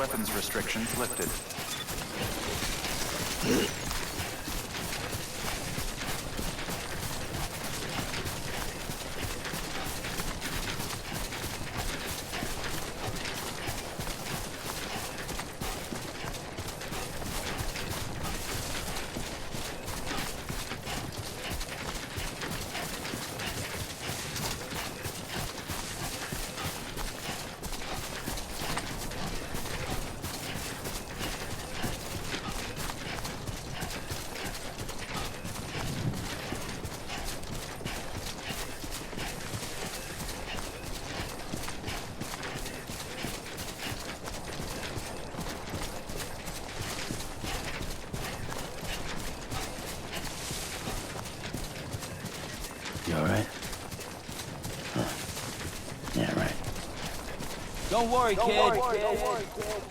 weapons restrictions lifted. You alright? Huh. Yeah, right. Don't worry, kid. Don't worry, kid.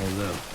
Hello.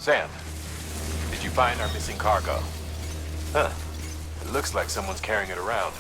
Sam, did you find our missing cargo? Huh. It looks like someone's carrying it around.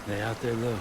They out there, Lou?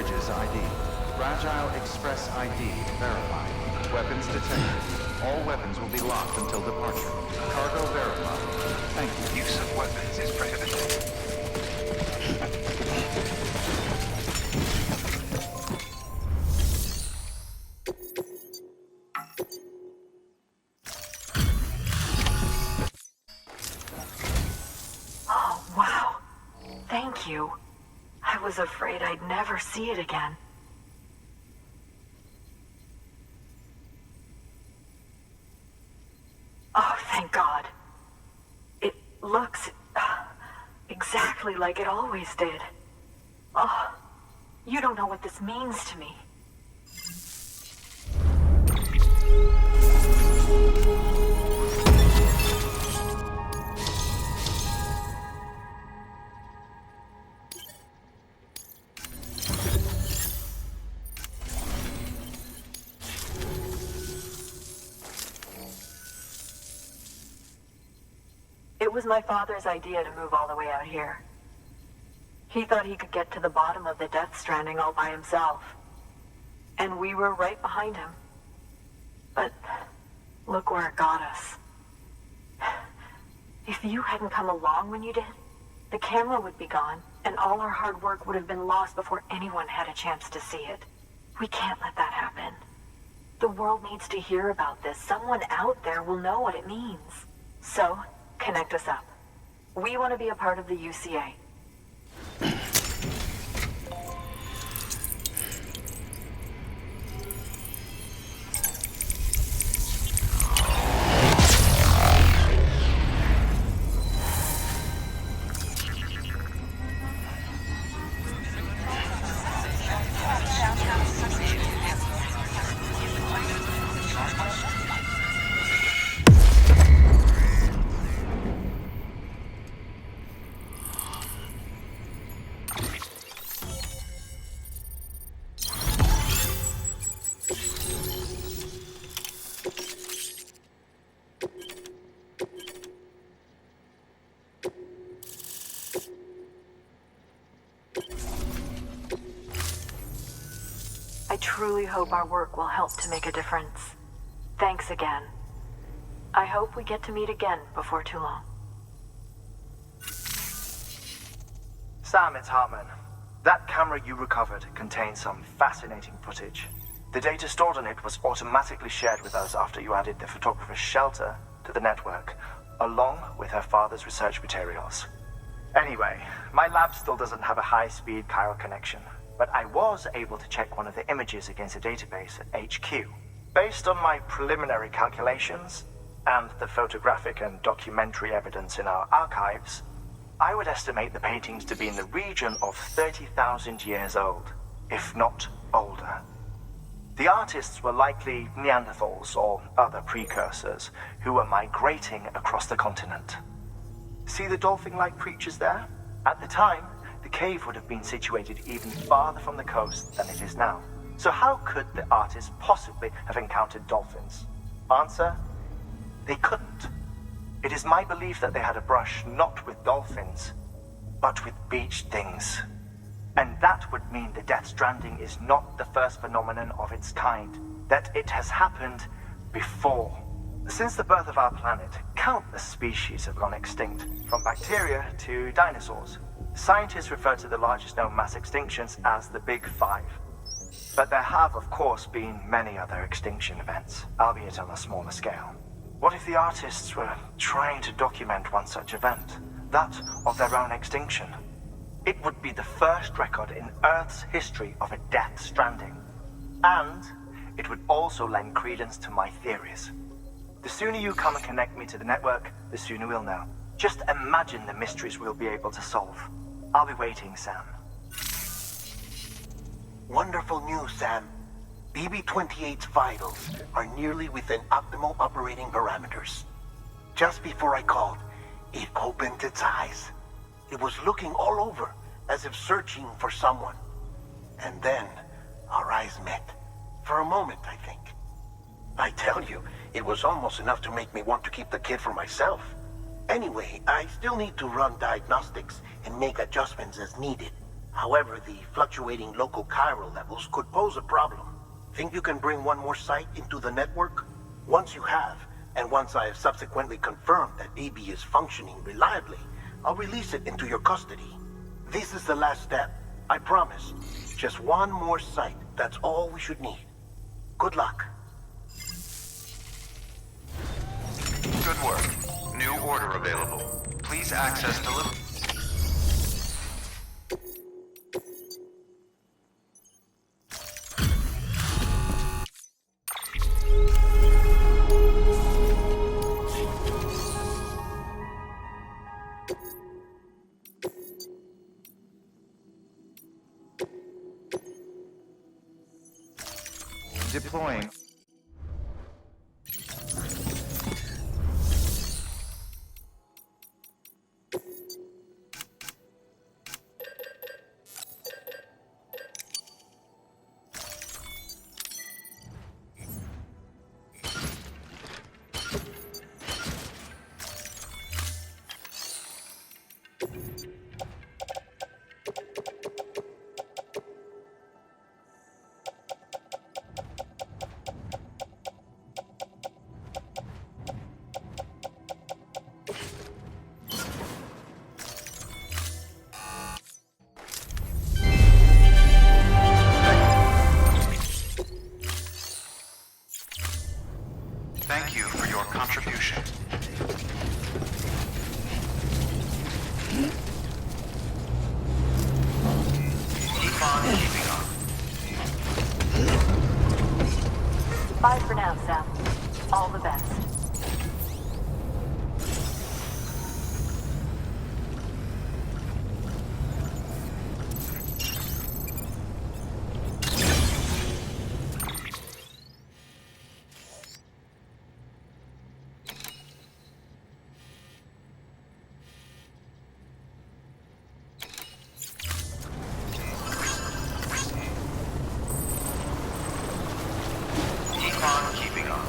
Bridges ID. Fragile Express ID verified. Weapons detected. All weapons will be locked until departure. Cargo verified. Thank you. Use of weapons is prohibited. Oh, wow. Thank you. I was afraid I'd never see it again. Oh, thank God. It looks exactly like it always did. Oh, you don't know what this means to me. It was my father's idea to move all the way out here. He thought he could get to the bottom of the Death Stranding all by himself. And we were right behind him. But look where it got us. If you hadn't come along when you did, the camera would be gone, and all our hard work would have been lost before anyone had a chance to see it. We can't let that happen. The world needs to hear about this. Someone out there will know what it means. So, connect us up. We want to be a part of the UCA. I truly hope our work will help to make a difference. Thanks again. I hope we get to meet again before too long. Sam, it's Hartman. That camera you recovered contains some fascinating footage. The data stored on it was automatically shared with us after you added the photographer's shelter to the network, along with her father's research materials. Anyway, my lab still doesn't have a high-speed chiral connection, but I was able to check one of the images against a database at HQ. Based on my preliminary calculations, and the photographic and documentary evidence in our archives, I would estimate the paintings to be in the region of 30,000 years old, if not older. The artists were likely Neanderthals or other precursors who were migrating across the continent. See the dolphin-like creatures there? At the time, the cave would have been situated even farther from the coast than it is now. So how could the artists possibly have encountered dolphins? Answer: they couldn't. It is my belief that they had a brush not with dolphins, but with beach things. And that would mean the Death Stranding is not the first phenomenon of its kind, that it has happened before. Since the birth of our planet, countless species have gone extinct, from bacteria to dinosaurs. Scientists refer to the largest known mass extinctions as the Big Five. But there have, of course, been many other extinction events, albeit on a smaller scale. What if the artists were trying to document one such event, that of their own extinction? It would be the first record in Earth's history of a Death Stranding. And it would also lend credence to my theories. The sooner you come and connect me to the network, the sooner we'll know. Just imagine the mysteries we'll be able to solve. I'll be waiting, Sam. Wonderful news, Sam. BB-28's vitals are nearly within optimal operating parameters. Just before I called, it opened its eyes. It was looking all over, as if searching for someone. And then, our eyes met. For a moment, I think. I tell you, it was almost enough to make me want to keep the kid for myself. Anyway, I still need to run diagnostics and make adjustments as needed. However, the fluctuating local chiral levels could pose a problem. Think you can bring one more site into the network? Once you have, and once I have subsequently confirmed that BB is functioning reliably, I'll release it into your custody. This is the last step, I promise. Just one more site, that's all we should need. Good luck. Good work. New order available. Please access delivery. Deploying. Thank you for your contribution. Keep on keeping up. Bye for now, Sam. All the best. Keep on keeping up.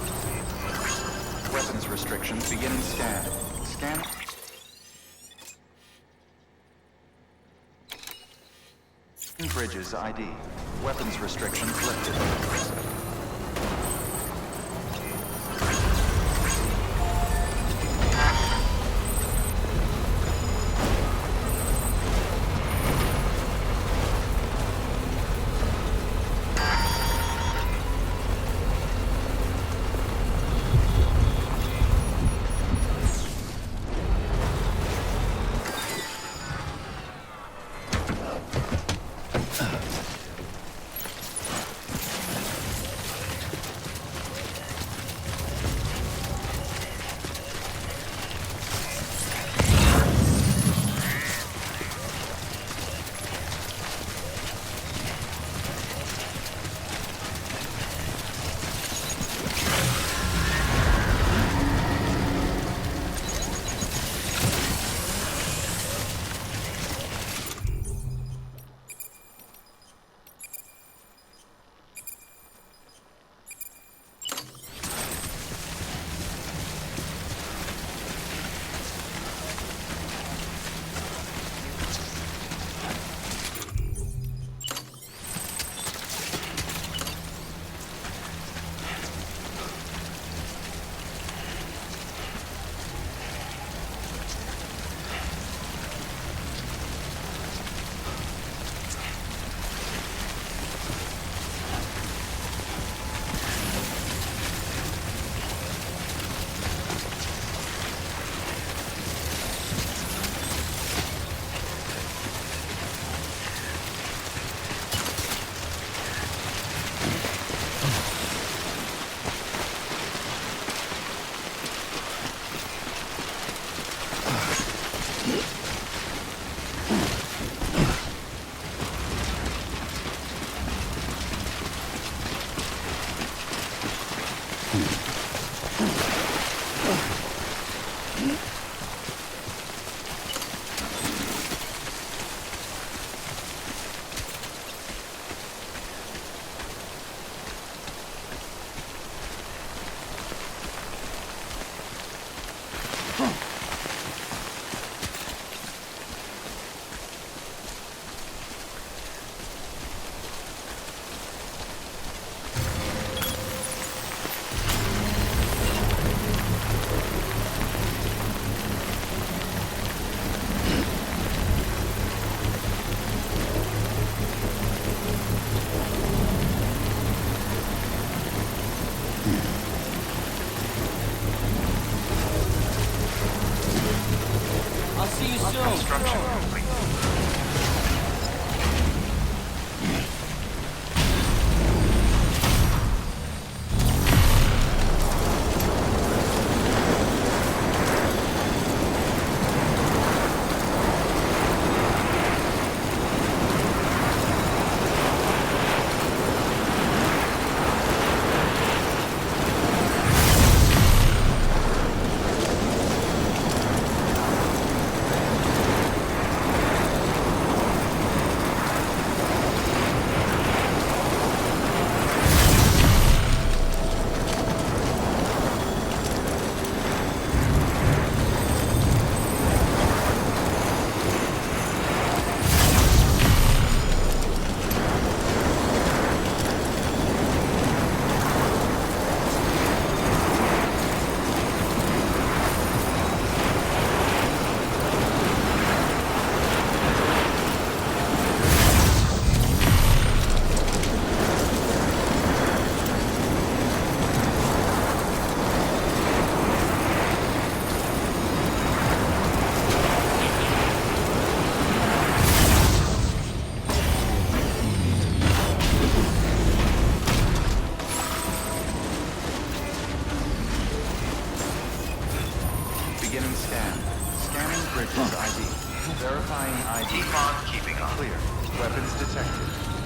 Weapons restrictions beginning scan. Scan. Bridges ID. Weapons restrictions lifted.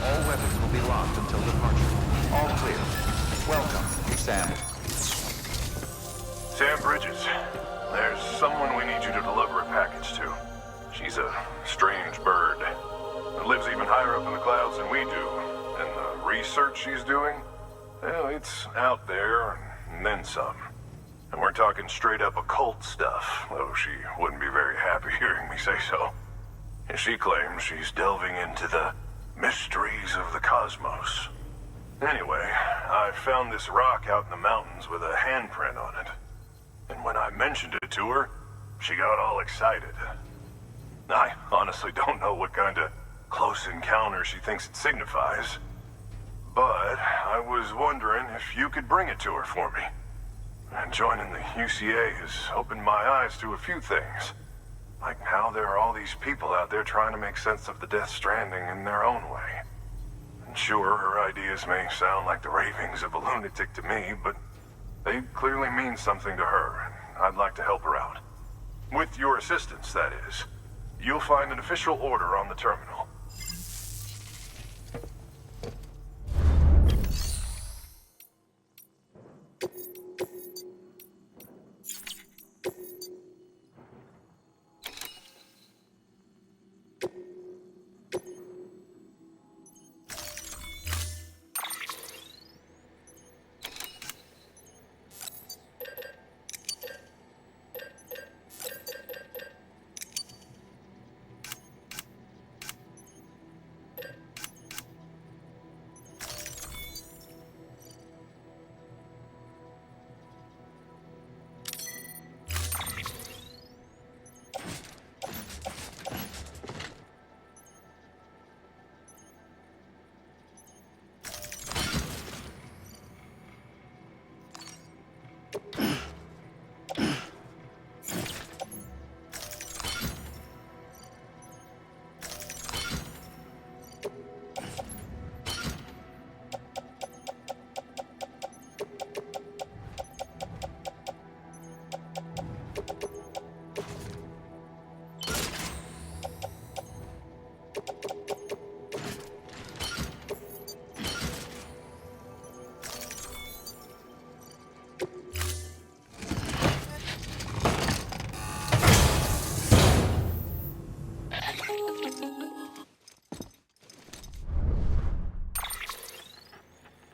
All weapons will be locked until departure. All clear. Welcome, Sam. Sam Bridges, there's someone we need you to deliver a package to. She's a strange bird that lives even higher up in the clouds than we do. And the research she's doing, well, it's out there and then some. And we're talking straight up occult stuff, though she wouldn't be very happy hearing me say so. And she claims she's delving into the mysteries of the cosmos. Anyway, I found this rock out in the mountains with a handprint on it. And when I mentioned it to her, she got all excited. I honestly don't know what kind of close encounter she thinks it signifies. But I was wondering if you could bring it to her for me. And joining the UCA has opened my eyes to a few things. Like how there are all these people out there trying to make sense of the Death Stranding in their own way. And sure, her ideas may sound like the ravings of a lunatic to me, but they clearly mean something to her, and I'd like to help her out. With your assistance, that is. You'll find an official order on the terminal.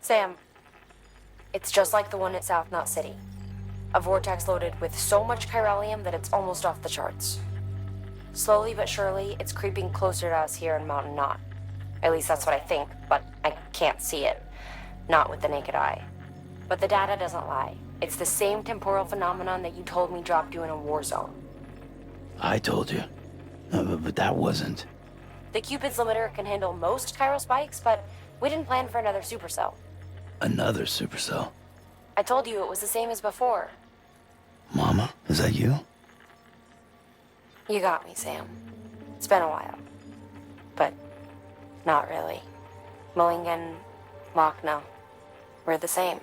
Sam, it's just like the one at South Knot City. A vortex loaded with so much chiralium that it's almost off the charts. Slowly but surely, it's creeping closer to us here in Mountain Knot. At least that's what I think, but I can't see it. Not with the naked eye. But the data doesn't lie. It's the same temporal phenomenon that you told me dropped you in a war zone. I told you. But that wasn't. The Cupid's limiter can handle most chiral spikes, but we didn't plan for another supercell. Another supercell. I told you it was the same as before. Mama, is that you? You got me, Sam. It's been a while. But not really. Mulligan, Machna, we're the same.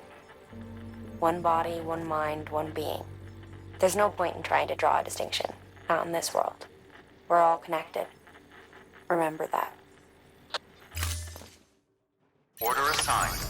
One body, one mind, one being. There's no point in trying to draw a distinction. Not in this world. We're all connected. Remember that. Order assigned.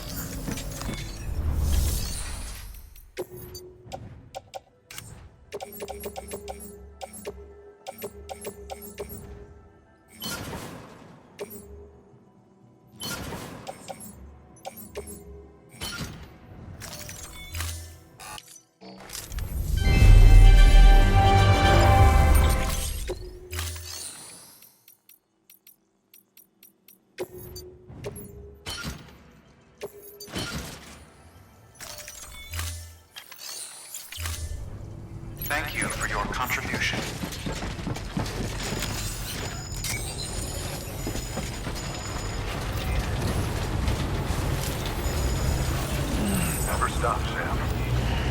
Thank you for your contribution. Never stop, Sam.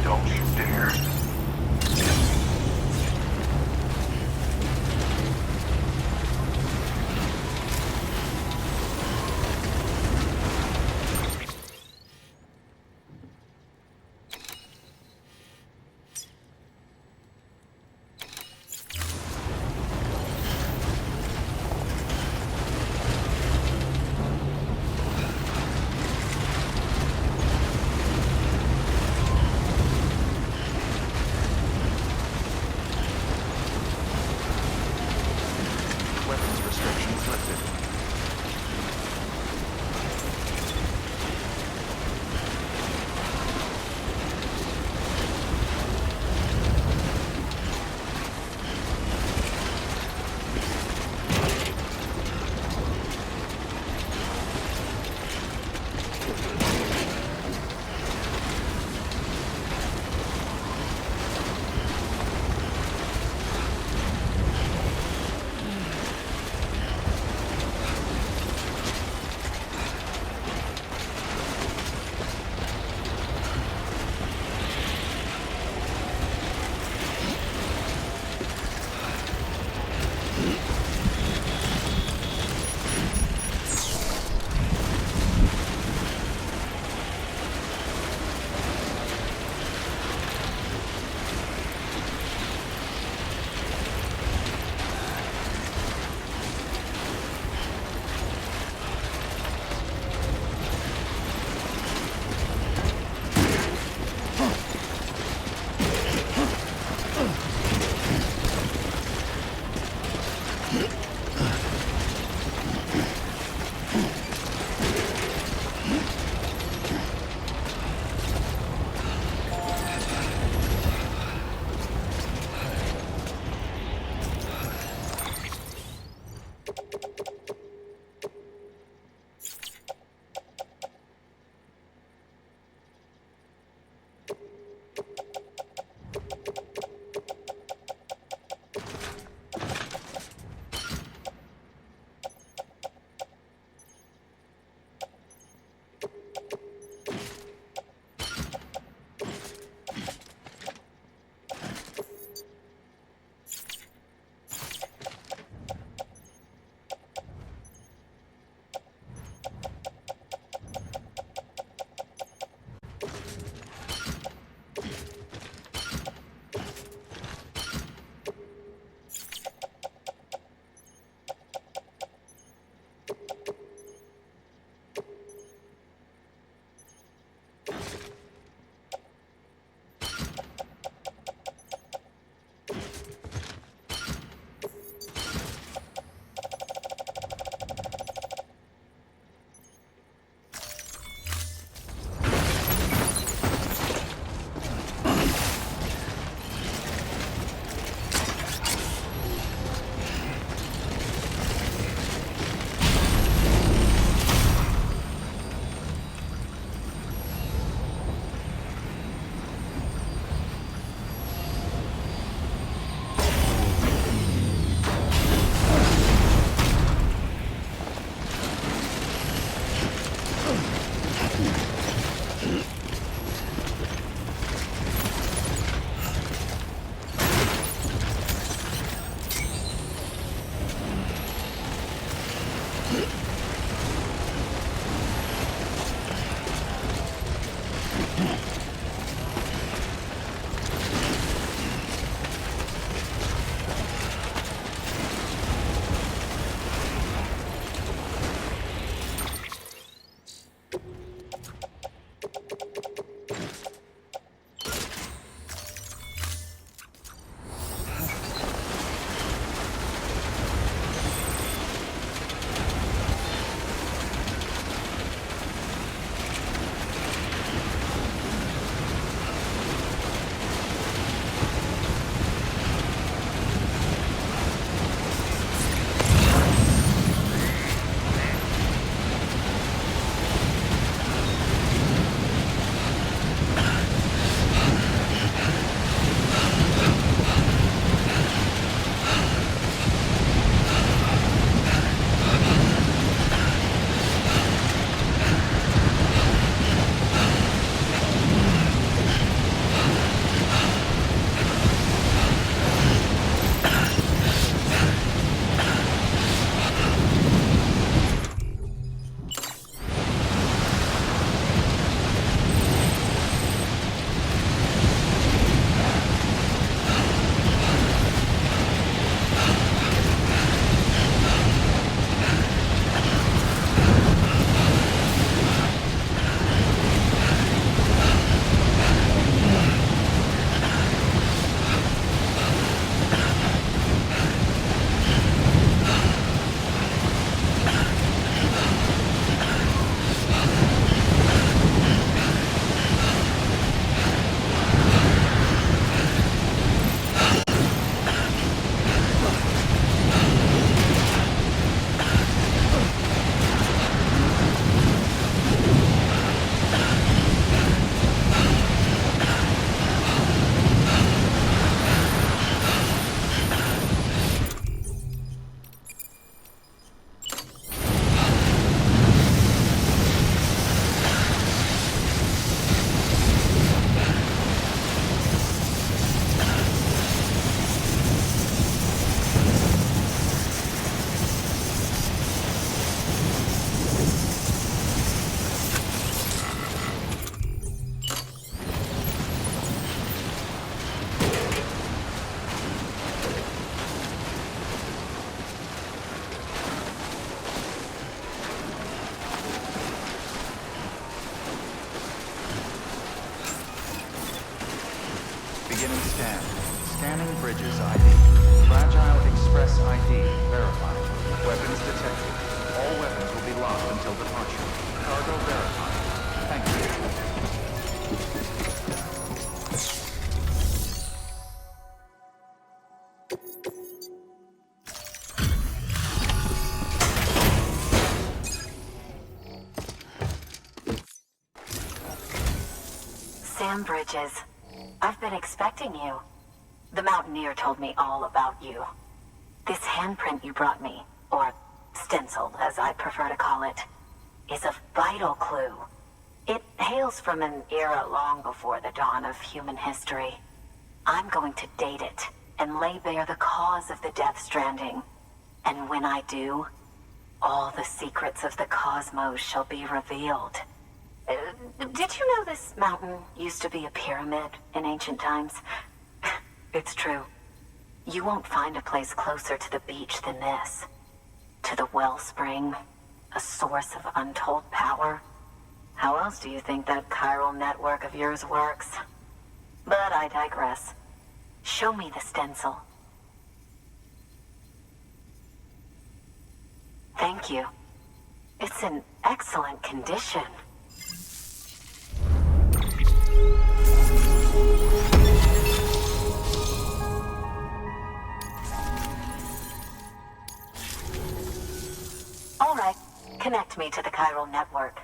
Don't you dare. Scanning Bridges ID. Fragile Express ID verified. Weapons detected. All weapons will be locked until departure. Cargo verified. Thank you. Sam Bridges, I've been expecting you. The Mountaineer told me all about you. This handprint you brought me, or stencil as I prefer to call it, is a vital clue. It hails from an era long before the dawn of human history. I'm going to date it and lay bare the cause of the Death Stranding. And when I do, all the secrets of the cosmos shall be revealed. Did you know this mountain used to be a pyramid in ancient times? It's true. You won't find a place closer to the beach than this. To the wellspring, a source of untold power. How else do you think that chiral network of yours works? But I digress. Show me the stencil. Thank you. It's in excellent condition. All right, connect me to the chiral network.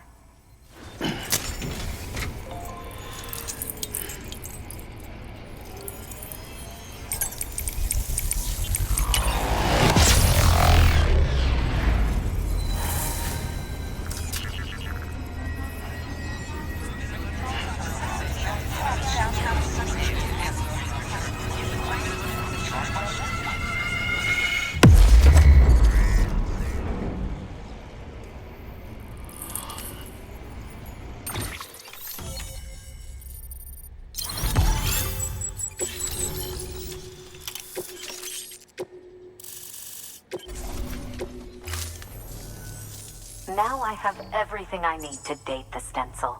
Now I have everything I need to date the stencil.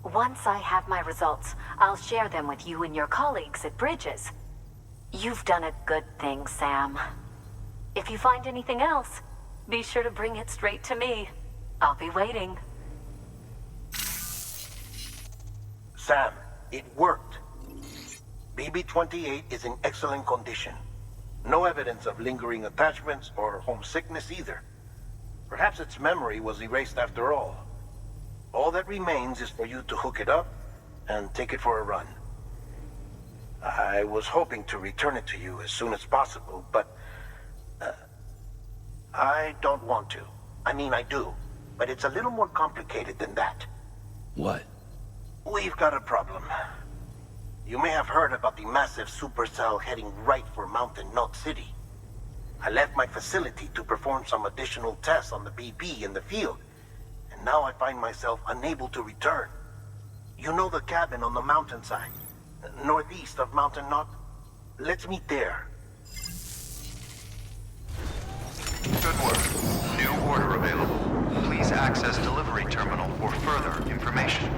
Once I have my results, I'll share them with you and your colleagues at Bridges. You've done a good thing, Sam. If you find anything else, be sure to bring it straight to me. I'll be waiting. Sam, it worked. BB-28 is in excellent condition. No evidence of lingering attachments or homesickness either. Perhaps its memory was erased after all. All that remains is for you to hook it up and take it for a run. I was hoping to return it to you as soon as possible, but I don't want to. I mean, I do, but it's a little more complicated than that. What? We've got a problem. You may have heard about the massive supercell heading right for Mountain Knot City. I left my facility to perform some additional tests on the BB in the field, and now I find myself unable to return. You know the cabin on the mountainside, northeast of Mountain Knot? Let's meet there. Good work. New order available. Please access delivery terminal for further information.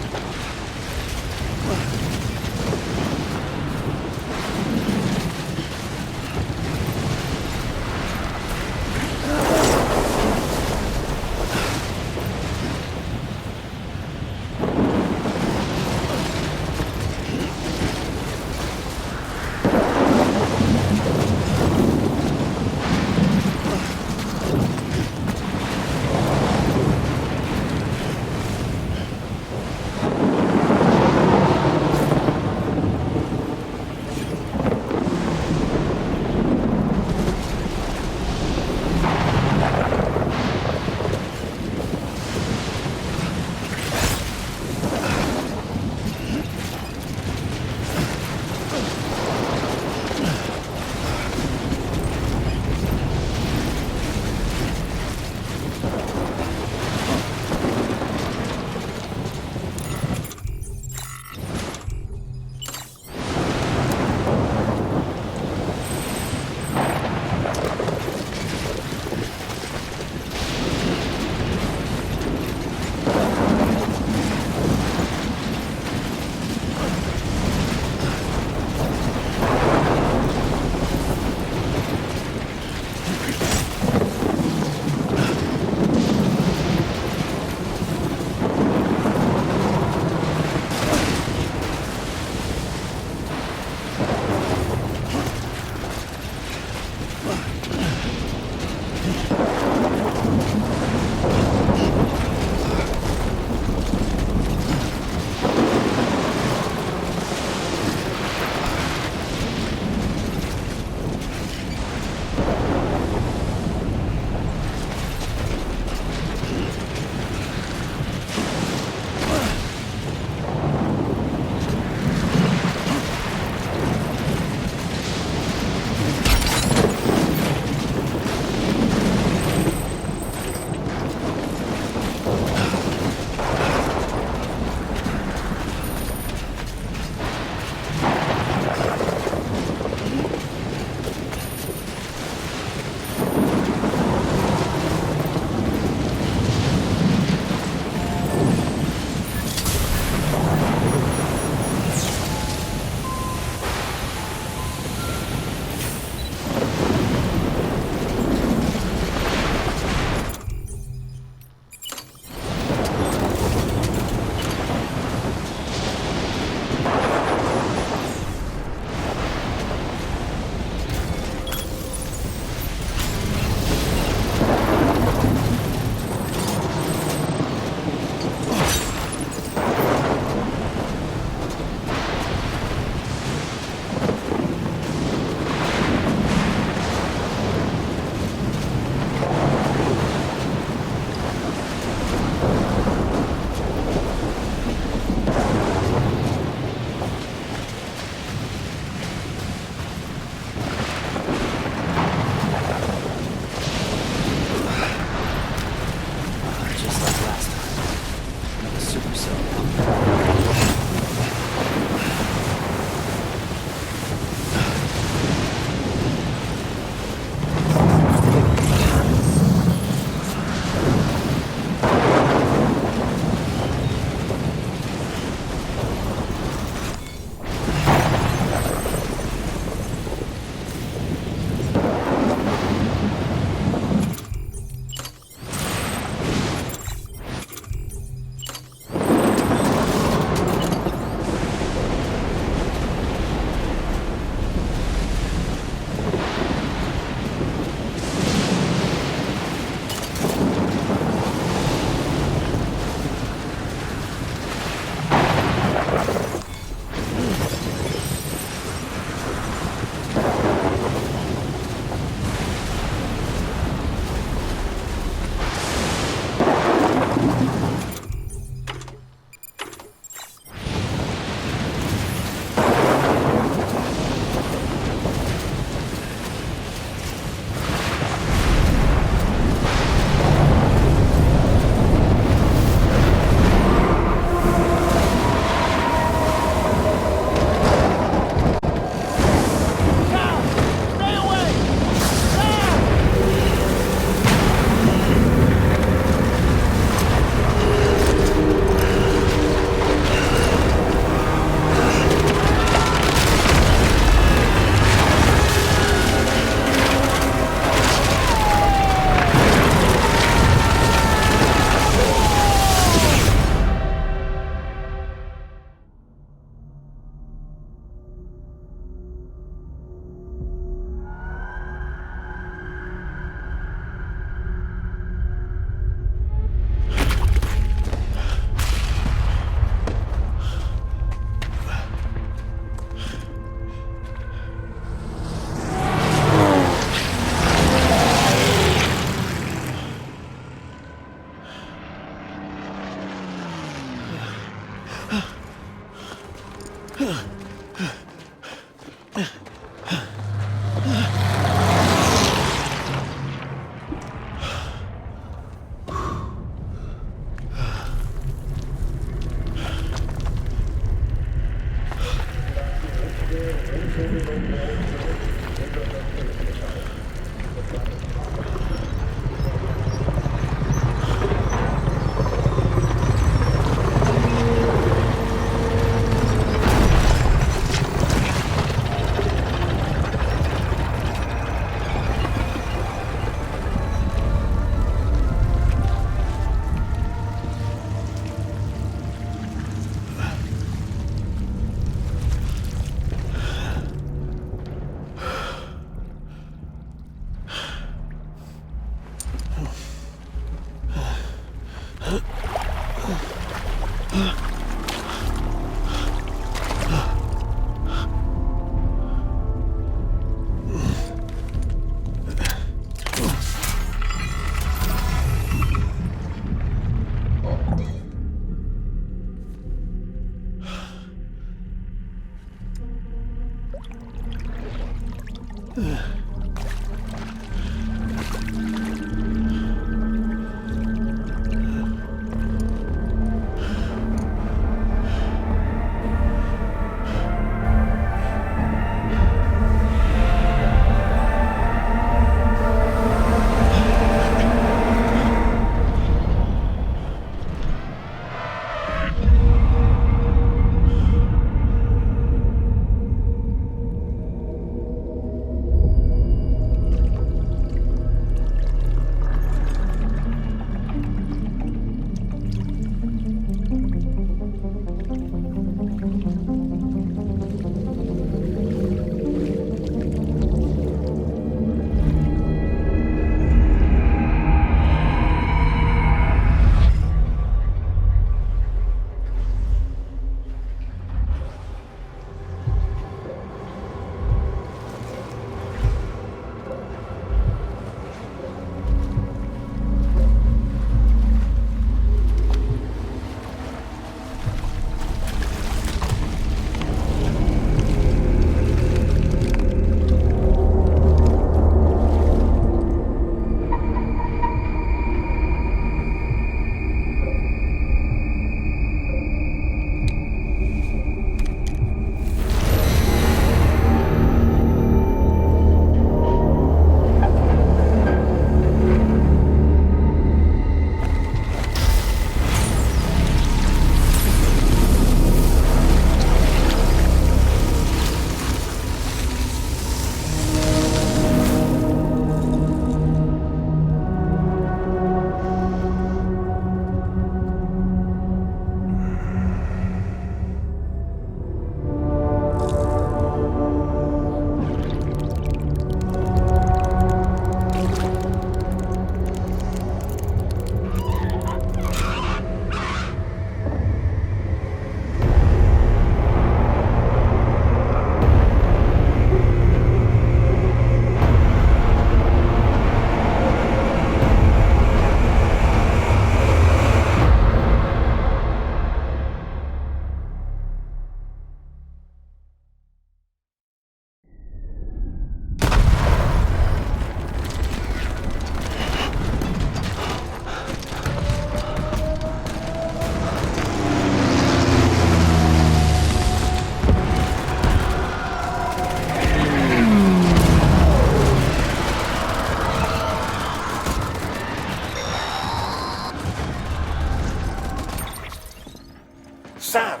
Sam!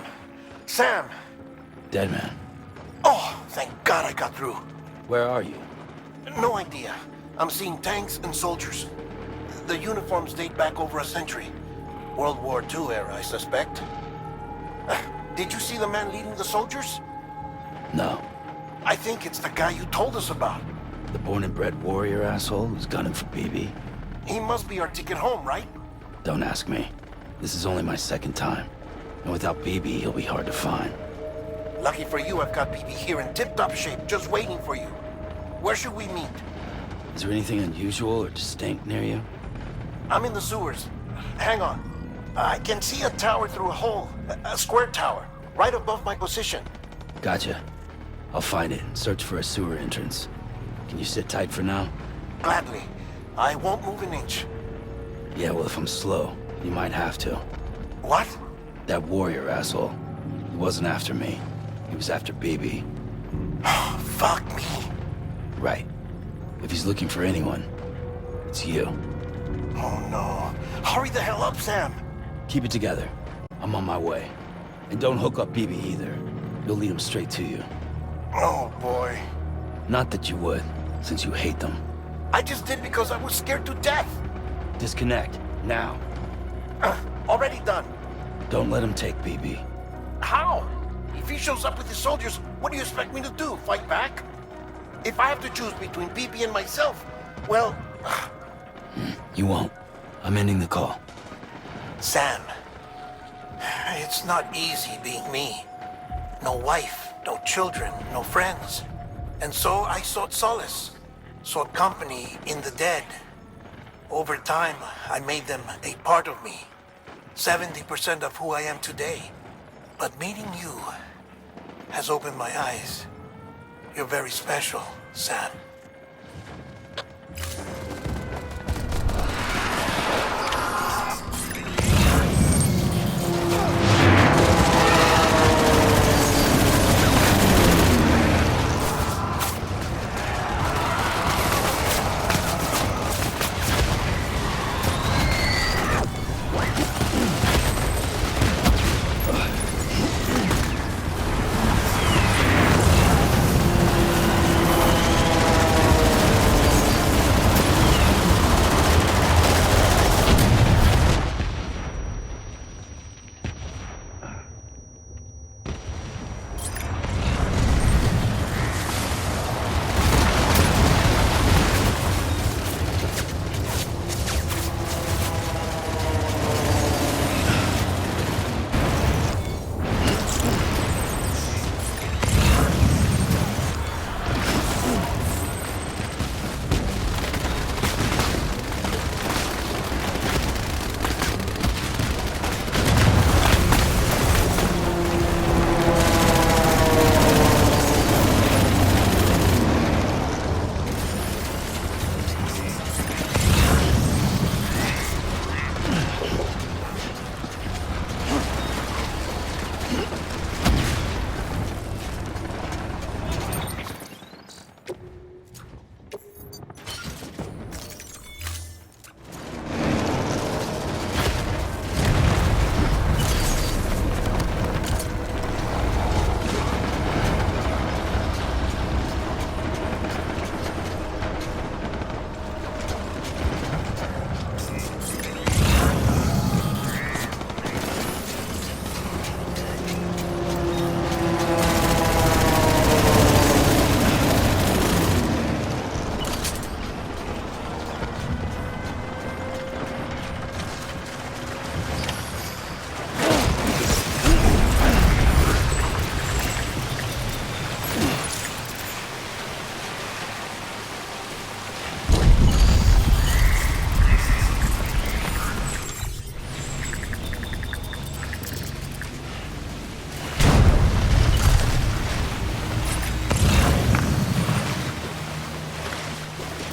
Sam! Dead man. Oh, thank God I got through. Where are you? No idea. I'm seeing tanks and soldiers. The uniforms date back over a century. World War II era, I suspect. Did you see the man leading the soldiers? No. I think it's the guy you told us about. The born and bred warrior asshole who's gunning for BB? He must be our ticket home, right? Don't ask me. This is only my second time. And without BB, he'll be hard to find. Lucky for you, I've got BB here in tip-top shape, just waiting for you. Where should we meet? Is there anything unusual or distinct near you? I'm in the sewers. Hang on. I can see a tower through a hole. A square tower, right above my position. Gotcha. I'll find it and search for a sewer entrance. Can you sit tight for now? Gladly. I won't move an inch. Yeah, well, if I'm slow, you might have to. What? That warrior asshole. He wasn't after me. He was after BB. Fuck me. Right. If he's looking for anyone, it's you. Oh no. Hurry the hell up, Sam. Keep it together. I'm on my way. And don't hook up BB either. You'll lead him straight to you. Oh boy. Not that you would, since you hate them. I just did because I was scared to death. Disconnect, now. Already done. Don't let him take BB. How? If he shows up with his soldiers, what do you expect me to do? Fight back? If I have to choose between BB and myself, well... You won't. I'm ending the call. Sam, it's not easy being me. No wife, no children, no friends. And so I sought solace, sought company in the dead. Over time, I made them a part of me. 70% of who I am today. But meeting you has opened my eyes. You're very special, Sam.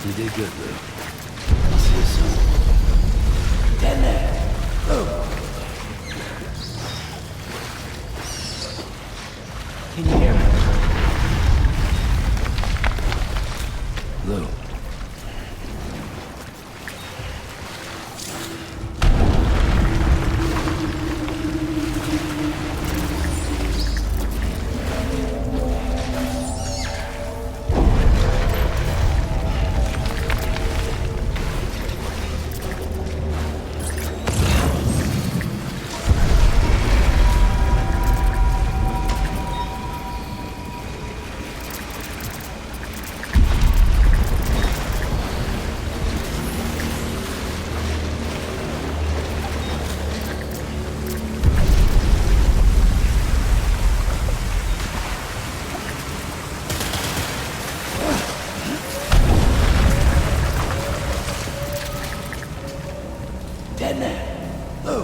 You did good, Lou. I'll see you soon. Dead there. Lou. Can you hear me? Lou. Dead man. Lou.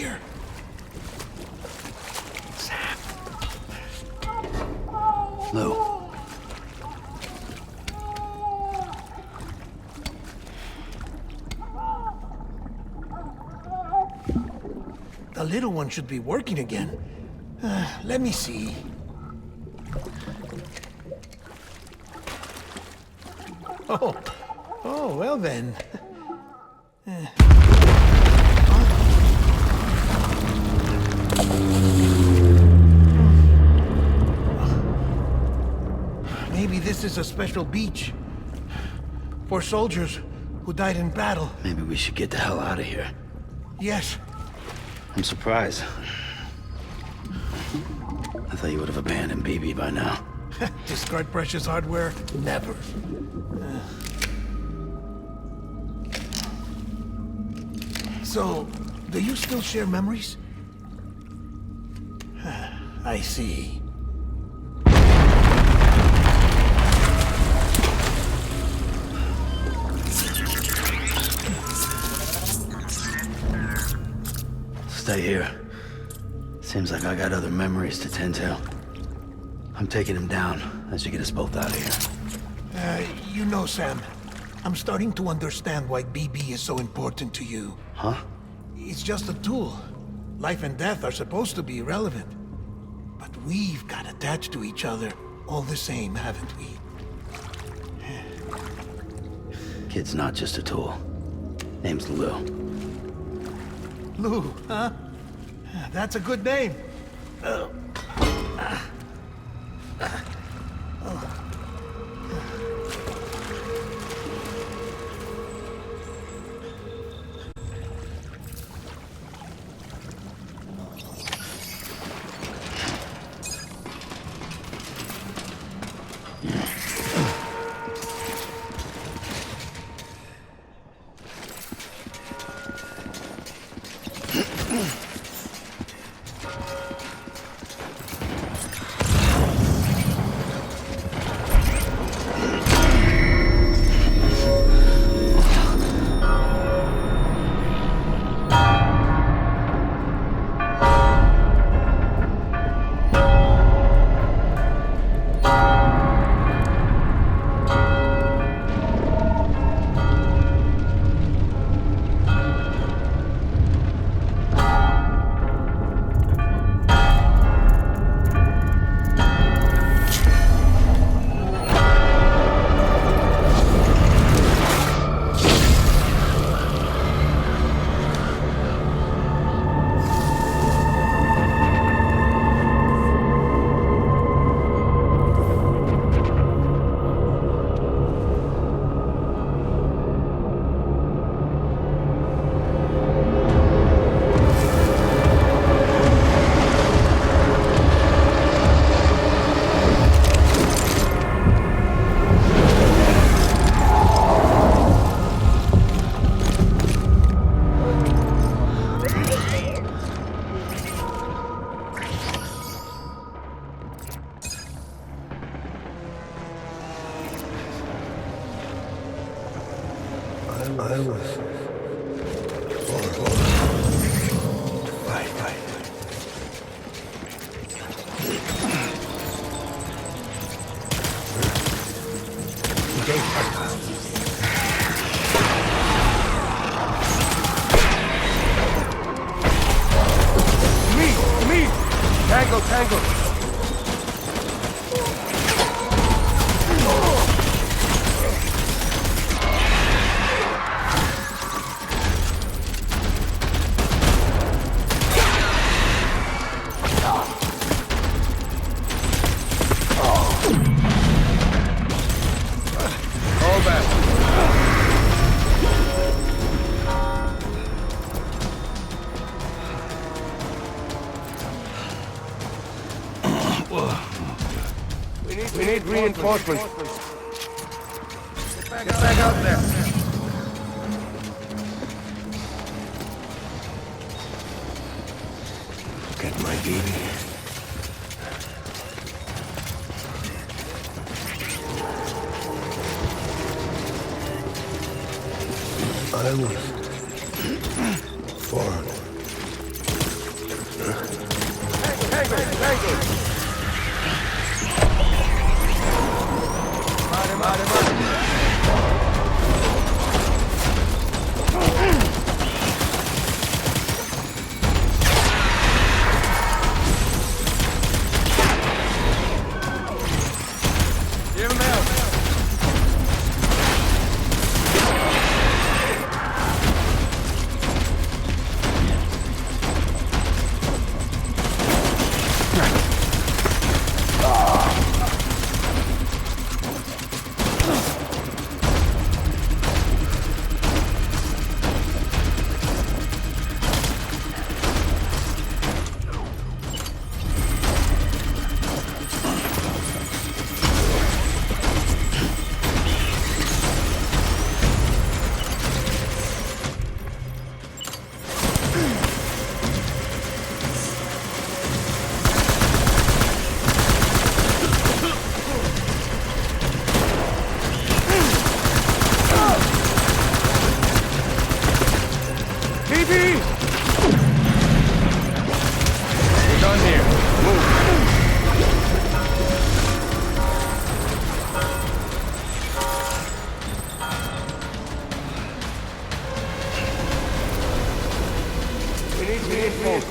here. Sam. Lou. The little one should be working again. Let me see. Oh, well then. Maybe this is a special beach for soldiers who died in battle. Maybe we should get the hell out of here. Yes. I'm surprised. I thought you would have abandoned BB by now. Discard precious hardware? Never. So, do you still share memories? I see. Stay here. Seems like I got other memories to tend to. I'm taking him down as you get us both out of here. You know, Sam, I'm starting to understand why BB is so important to you. Huh? It's just a tool. Life and death are supposed to be irrelevant. But we've got attached to each other all the same, haven't we? Kid's not just a tool. Name's Lou. Lou, huh? That's a good name. I was Me! Tango! We need reinforcements. Get back out there. get my baby. I was forward.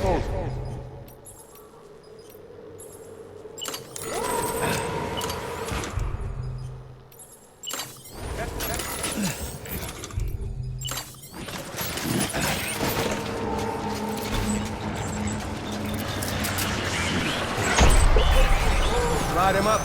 Light him up.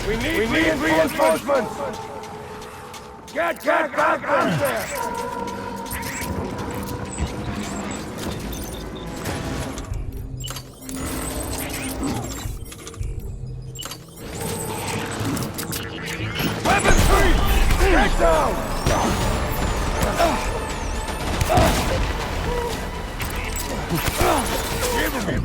We need reinforcements! Get back out there! Weapons free! Get down! Give him!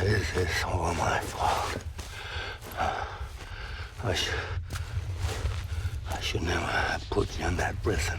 This is all my fault. I should never have put you in that prison.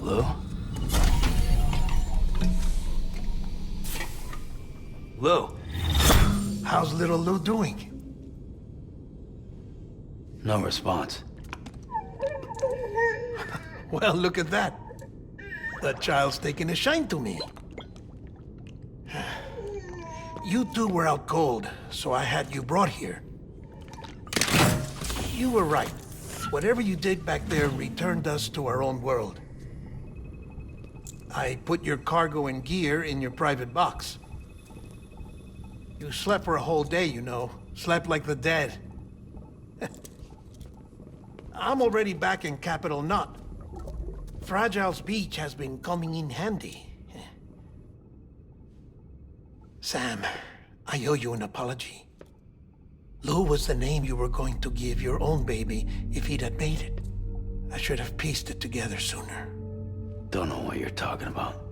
Lou? Lou? How's little Lou doing? No response. Well, look at that. The child's taking a shine to me. You two were out cold, so I had you brought here. You were right. Whatever you did back there returned us to our own world. I put your cargo and gear in your private box. You slept for a whole day, you know. Slept like the dead. I'm already back in Capital Knot. Fragile's beach has been coming in handy. Sam, I owe you an apology. Lou was the name you were going to give your own baby if he'd had made it. I should have pieced it together sooner. Don't know what you're talking about.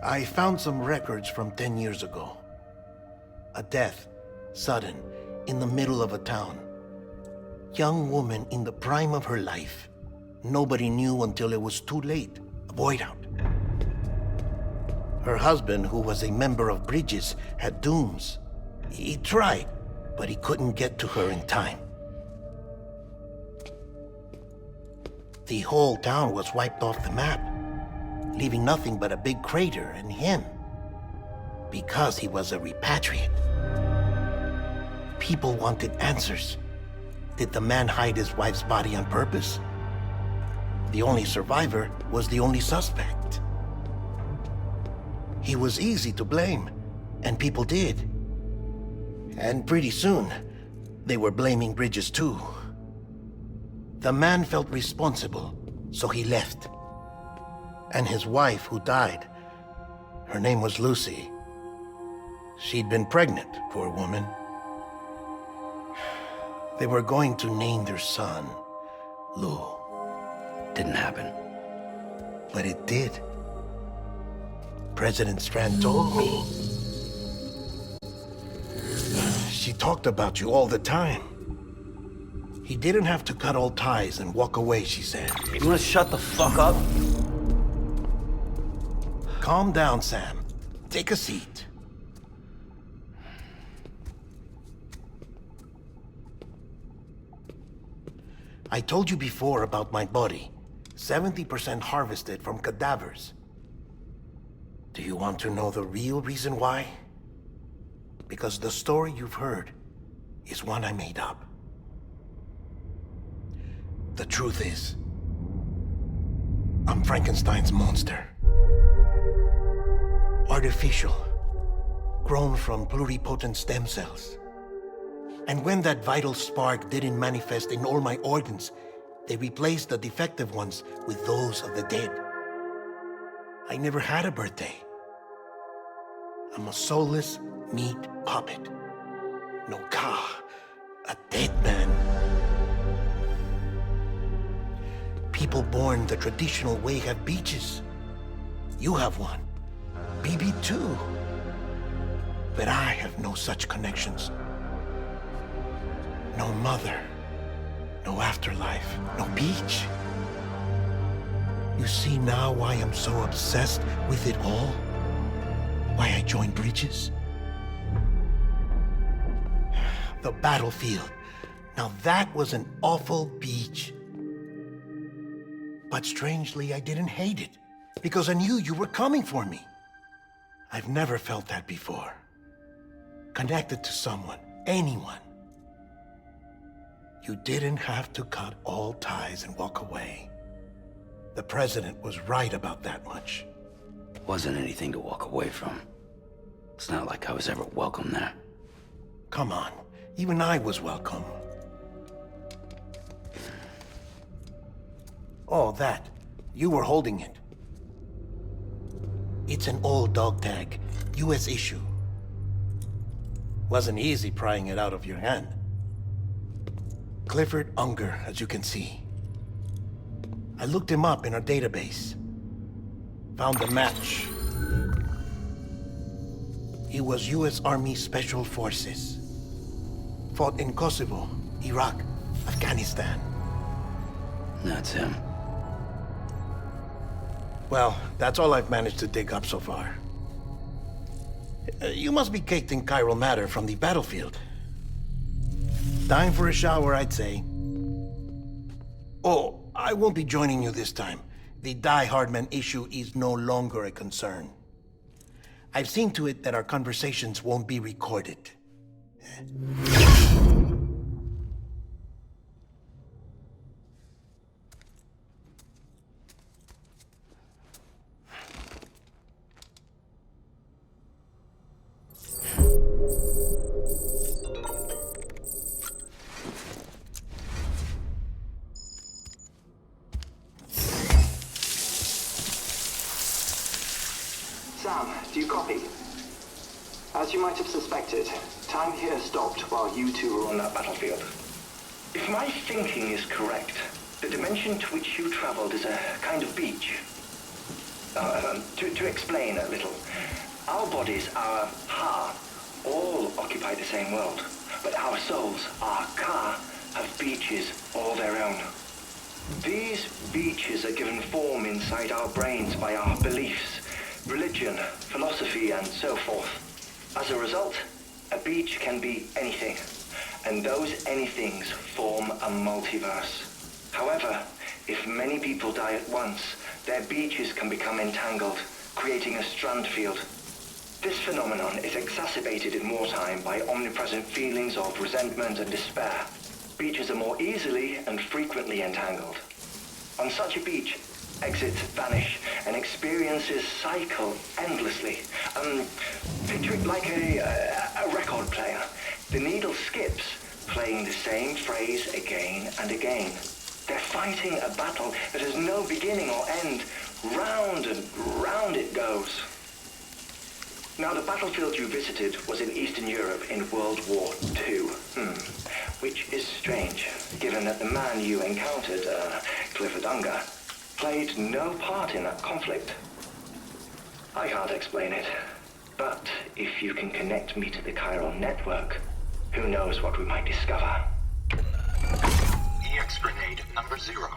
I found some records from 10 years ago. A death, sudden, in the middle of a town. Young woman in the prime of her life. Nobody knew until it was too late. A void out. Her husband, who was a member of Bridges, had dooms. He tried, but he couldn't get to her in time. The whole town was wiped off the map, leaving nothing but a big crater and him. Because he was a repatriate. People wanted answers. Did the man hide his wife's body on purpose? The only survivor was the only suspect. He was easy to blame, and people did. And pretty soon, they were blaming Bridges too. The man felt responsible, so he left. And his wife, who died, her name was Lucy. She'd been pregnant, poor woman. They were going to name their son Lou. Didn't happen. But it did. President Strand told me. She talked about you all the time. He didn't have to cut all ties and walk away, she said. You wanna shut the fuck up? Calm down, Sam. Take a seat. I told you before about my body. 70% harvested from cadavers. Do you want to know the real reason why? Because the story you've heard is one I made up. The truth is, I'm Frankenstein's monster. Artificial, grown from pluripotent stem cells. And when that vital spark didn't manifest in all my organs, they replaced the defective ones with those of the dead. I never had a birthday. I'm a soulless meat puppet. No ka, a dead man. People born the traditional way have beaches. You have one. BB too. But I have no such connections. No mother. No afterlife. No beach. You see now why I'm so obsessed with it all? Why I joined Bridges? The battlefield. Now that was an awful beach. But strangely, I didn't hate it, because I knew you were coming for me. I've never felt that before. Connected to someone, anyone. You didn't have to cut all ties and walk away. The president was right about that much. Wasn't anything to walk away from. It's not like I was ever welcome there. Come on, even I was welcome. Oh, that. You were holding it. It's an old dog tag, US issue. Wasn't easy prying it out of your hand. Clifford Unger, as you can see. I looked him up in our database. Found a match. He was US Army Special Forces. Fought in Kosovo, Iraq, Afghanistan. That's him. Well, that's all I've managed to dig up so far. You must be caked in chiral matter from the battlefield. Time for a shower, I'd say. Oh, I won't be joining you this time. The Die-Hardman issue is no longer a concern. I've seen to it that our conversations won't be recorded. Sam, do you copy? As you might have suspected, time here stopped while you two were on that battlefield. If my thinking is correct, the dimension to which you traveled is a kind of beach. To explain a little, our bodies, our ha, all occupy the same world, but our souls, our ka, have beaches all their own. These beaches are given form inside our brains by our beliefs, religion, philosophy, and so forth. As a result, a beach can be anything, and those anythings form a multiverse. However, if many people die at once, their beaches can become entangled, creating a strand field. This phenomenon is exacerbated in wartime by omnipresent feelings of resentment and despair. Beaches are more easily and frequently entangled. On such a beach, exits vanish and experiences cycle endlessly. Picture it like a record player. The needle skips, playing the same phrase again and again. They're fighting a battle that has no beginning or end. Round and round it goes. Now, the battlefield you visited was in Eastern Europe in World War II. Which is strange, given that the man you encountered, Clifford Unger, played no part in that conflict. I can't explain it, but if you can connect me to the chiral network, who knows what we might discover. EX grenade number 0.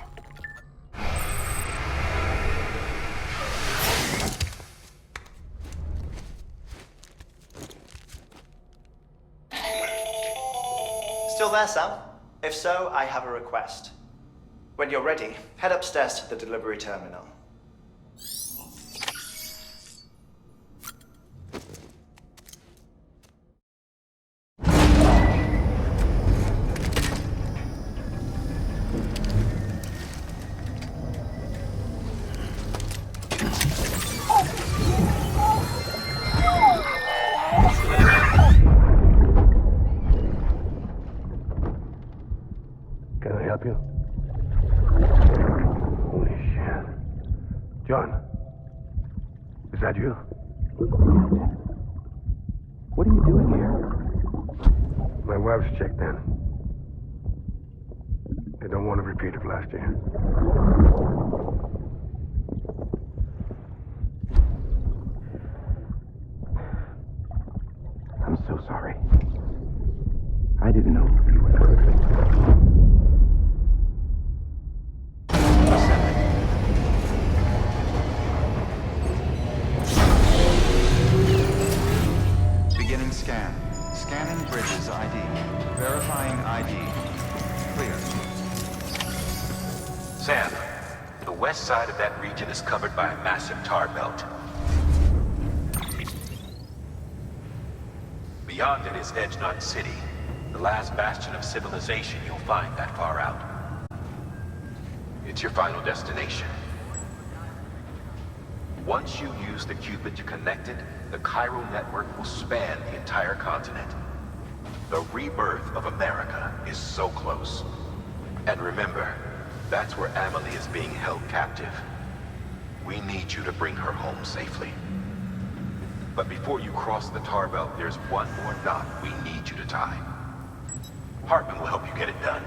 Still there, Sam? If so, I have a request. When you're ready, head upstairs to the delivery terminal. Can I help you? Holy shit. John, is that you? What are you doing here? My wife's checked in. They don't want a repeat of last year. I'm so sorry. I didn't know you were perfect. Beginning scan. Scanning Bridges ID. Verifying ID. Clear. Sam, the west side of that region is covered by a massive tar belt. Beyond it is Edgenut City, the last bastion of civilization you'll find that far out. It's your final destination. Once you use the Cupid to connect it, the Cairo network will span the entire continent. The rebirth of America is so close. And remember, that's where Amelie is being held captive. We need you to bring her home safely. But before you cross the tar belt, there's one more knot we need you to tie. Hartman will help you get it done.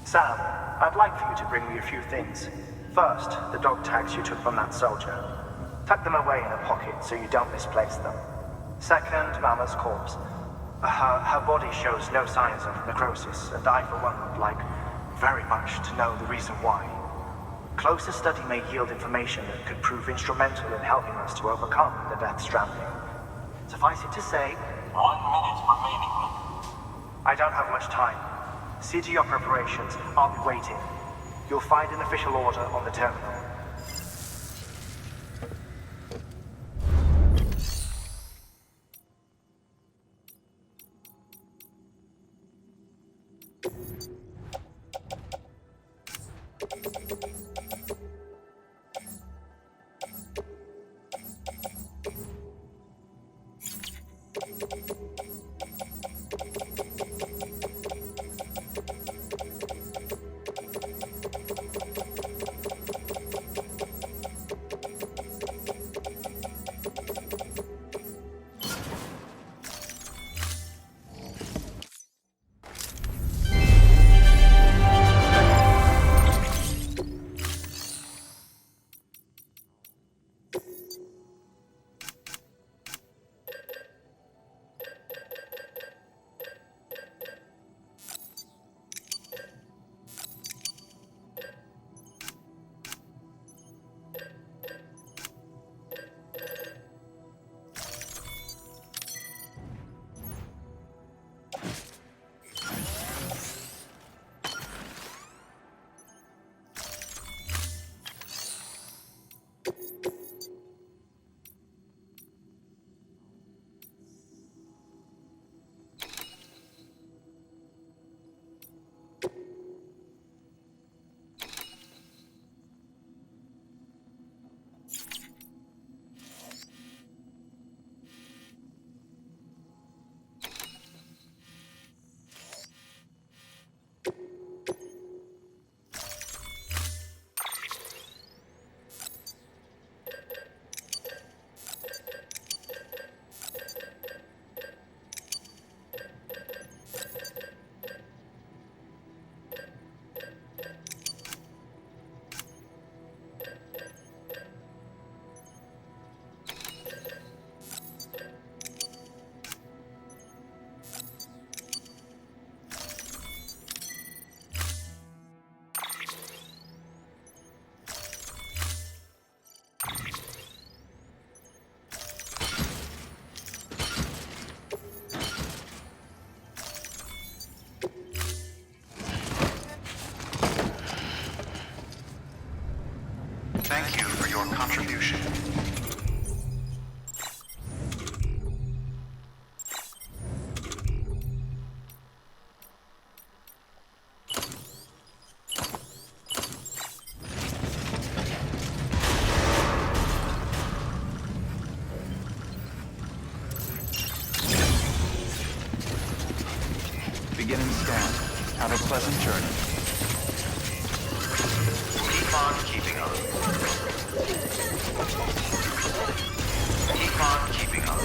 Sam, I'd like for you to bring me a few things. First, the dog tags you took from that soldier. Tuck them away in a pocket so you don't misplace them. Second, Mama's corpse. Her body shows no signs of necrosis, and I, for one, would like very much to know the reason why. Closer study may yield information that could prove instrumental in helping us to overcome the death stranding. Suffice it to say, 1 minute remaining. I don't have much time. See to your preparations. I'll be waiting. You'll find an official order on the terminal. Thank you for your contribution. Begin and scan. Have a pleasant journey. Keep on keeping on. Keep on keeping on.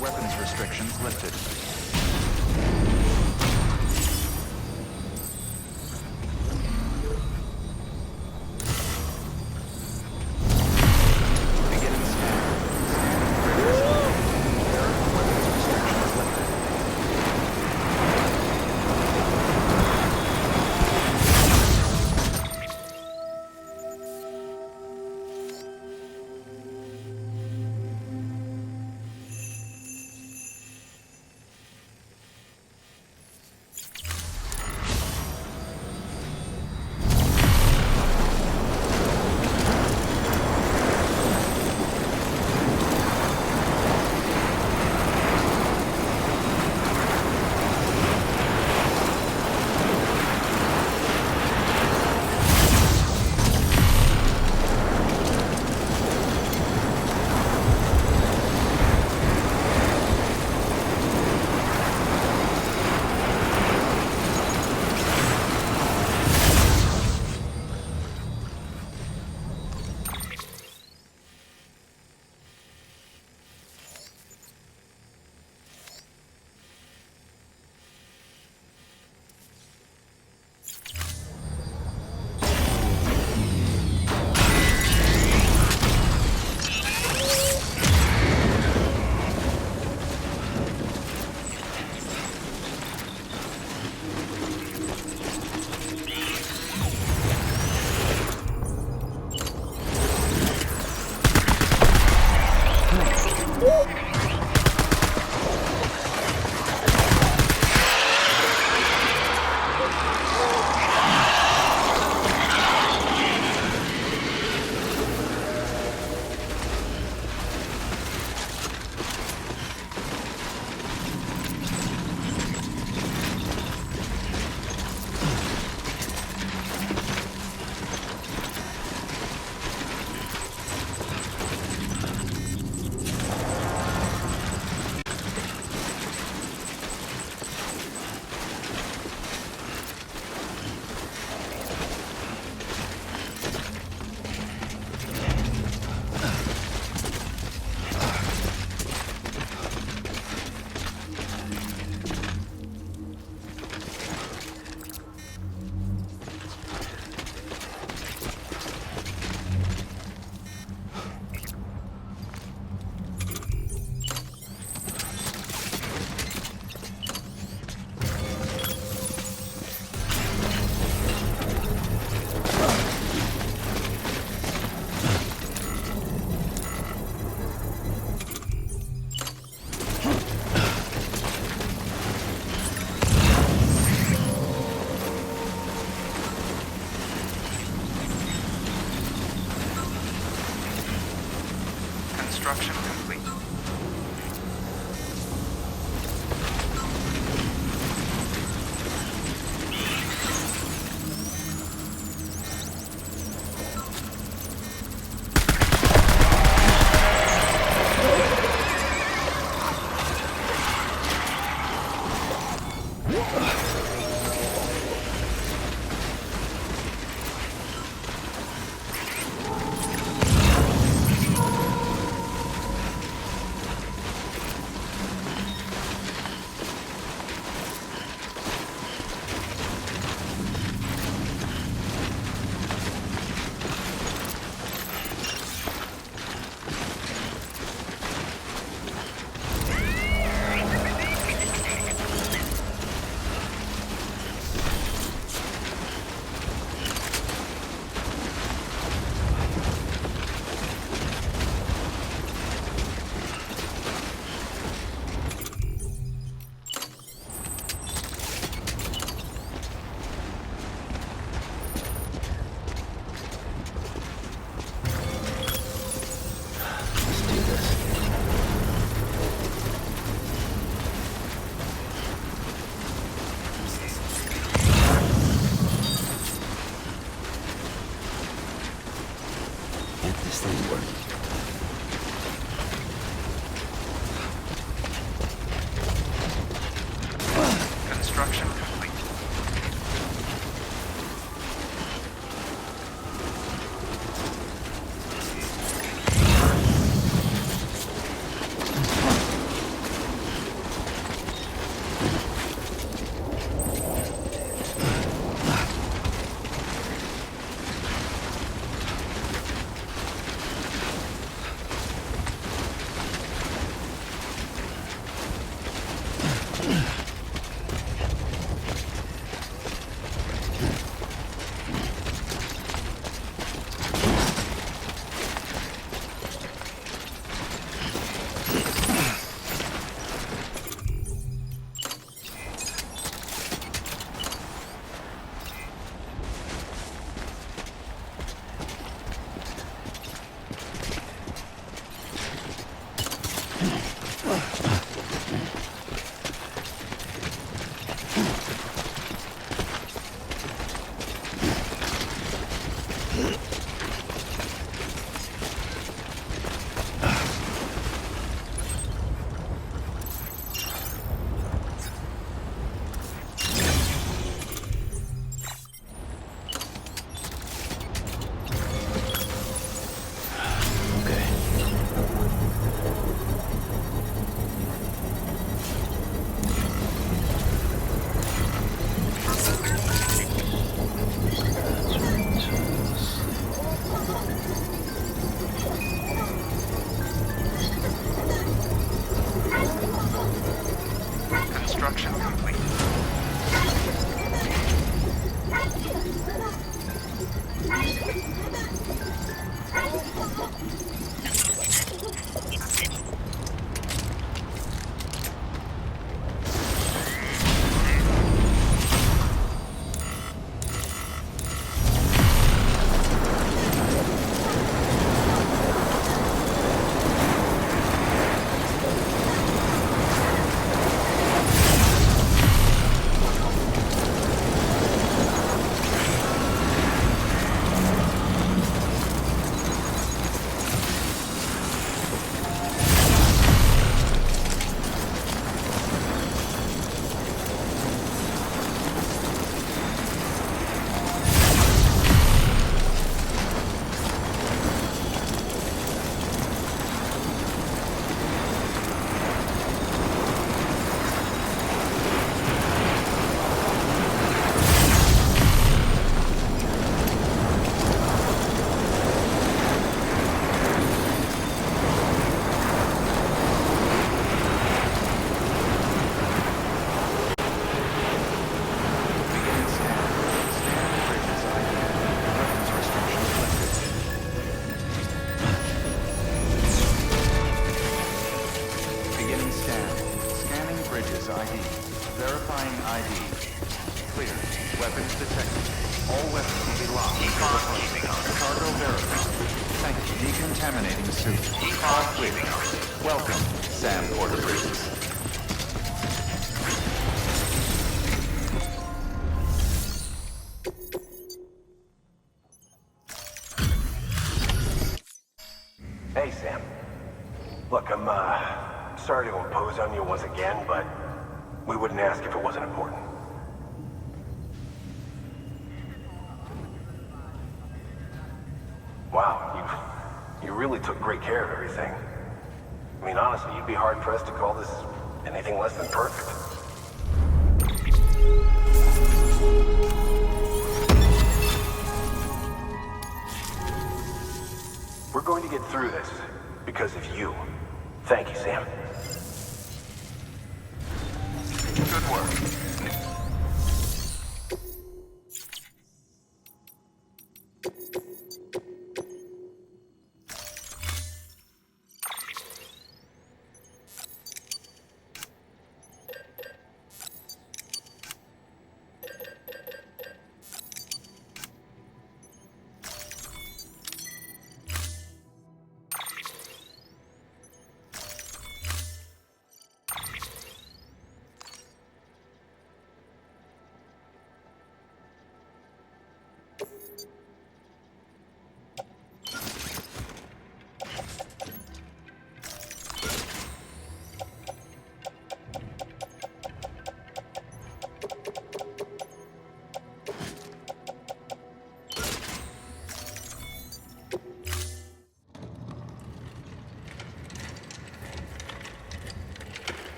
Weapons restrictions lifted. Construction complete. Decontaminating suit. All clear. Welcome, Sam Porter-Bridges. Hey, Sam. Look, I'm sorry to impose on you once again, but we wouldn't ask if it wasn't important. Wow, you really took great care of everything. I mean, honestly, you'd be hard-pressed to call this anything less than perfect. We're going to get through this because of you. Thank you, Sam. Good work.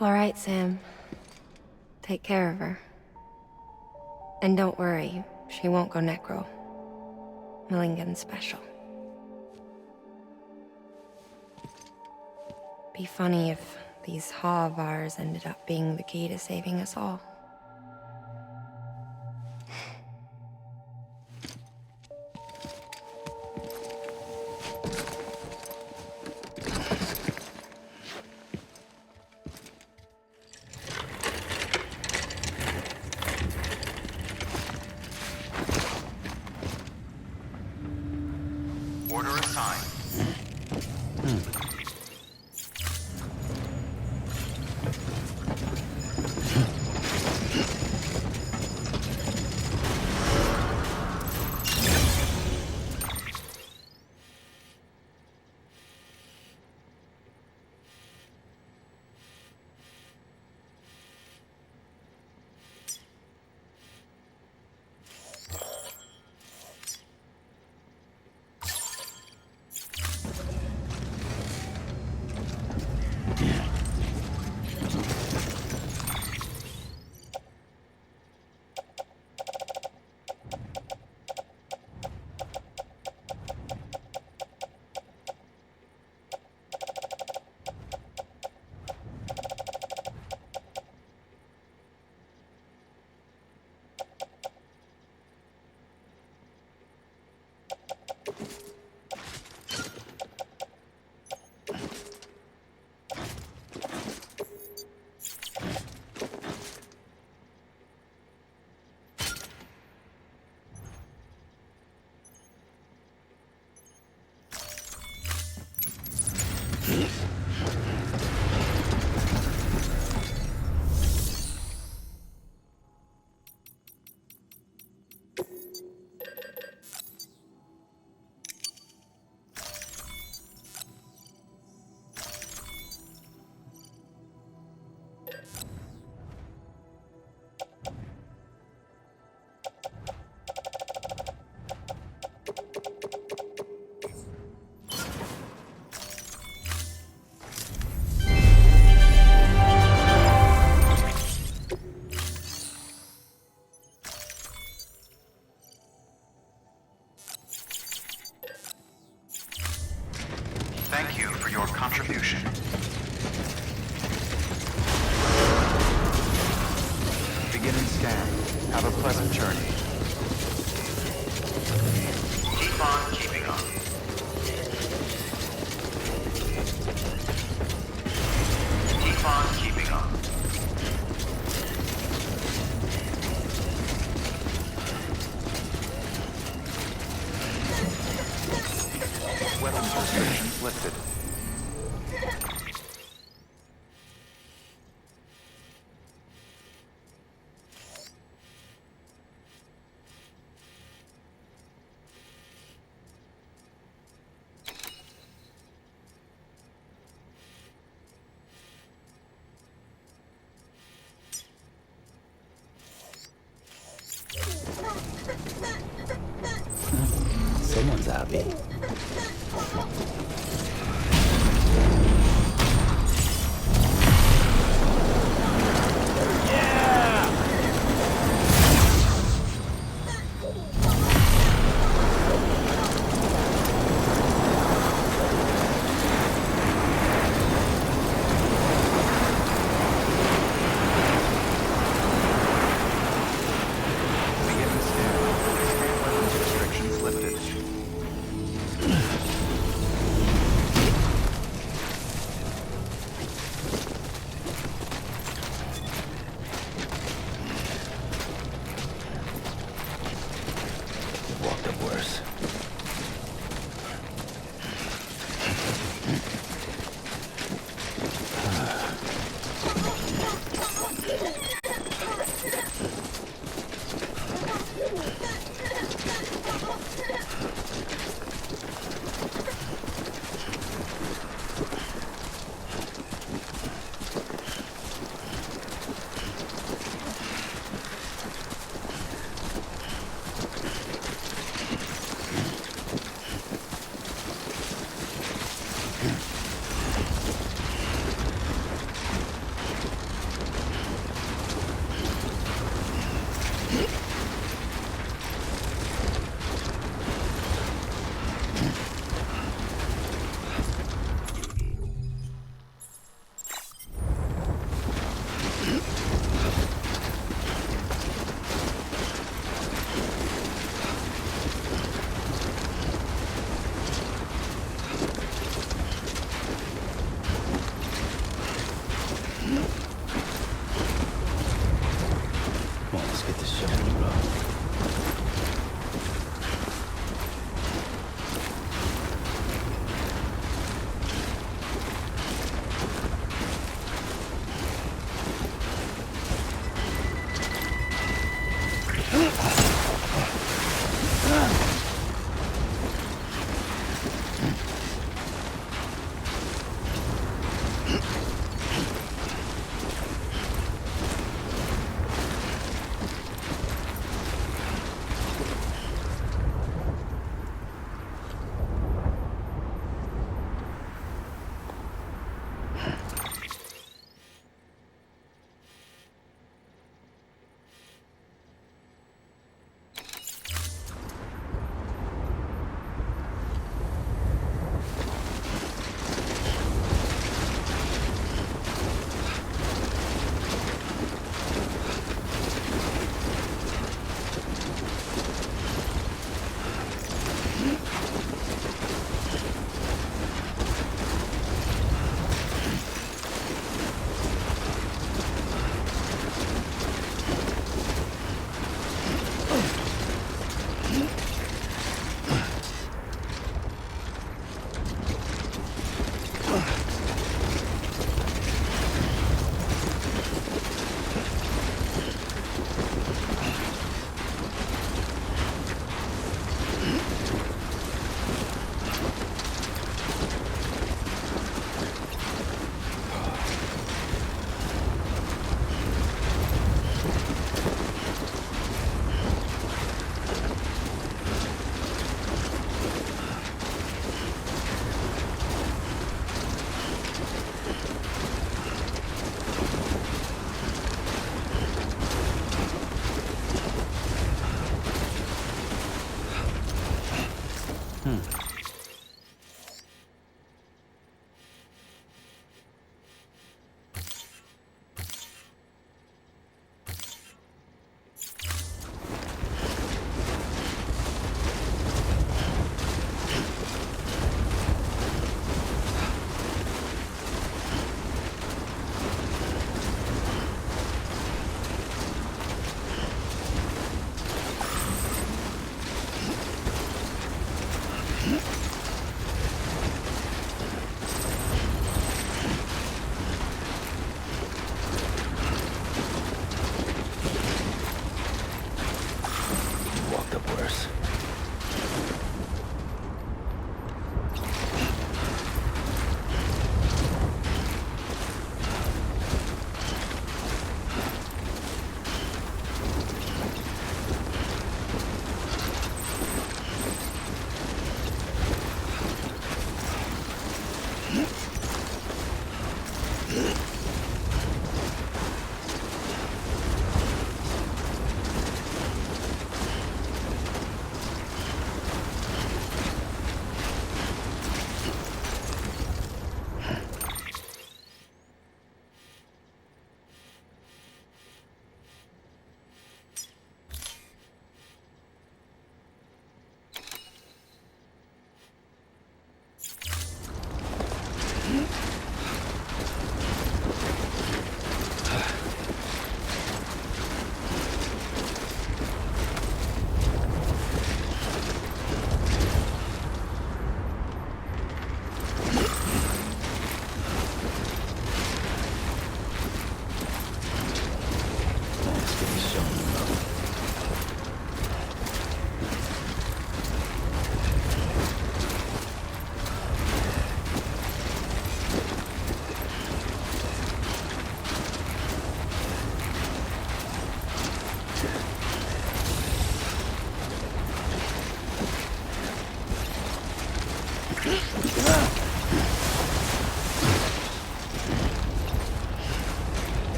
All right, Sam. Take care of her. And don't worry, she won't go necro. Millingan's special. Be funny if these Ha of ours ended up being the key to saving us all. Order assigned. Thank you for your contribution. Beginning scan. Have a pleasant journey. Keep on keeping on. Keep on keeping on. Weapons restrictions lifted. Someone's happy. Beginning scan. Weapons restrictions lifted. Walked up worse.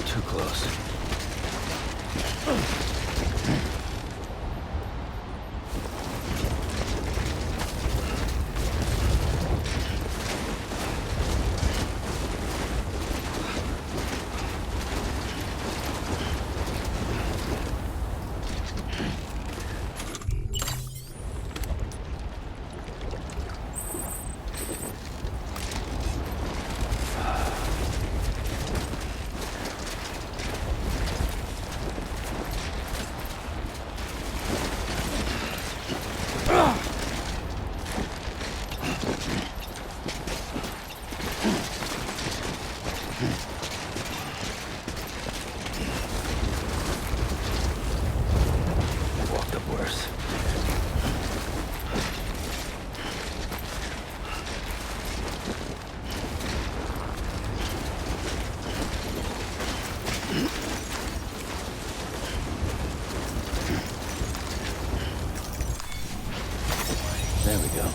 Too close. Walked up worse. There we go.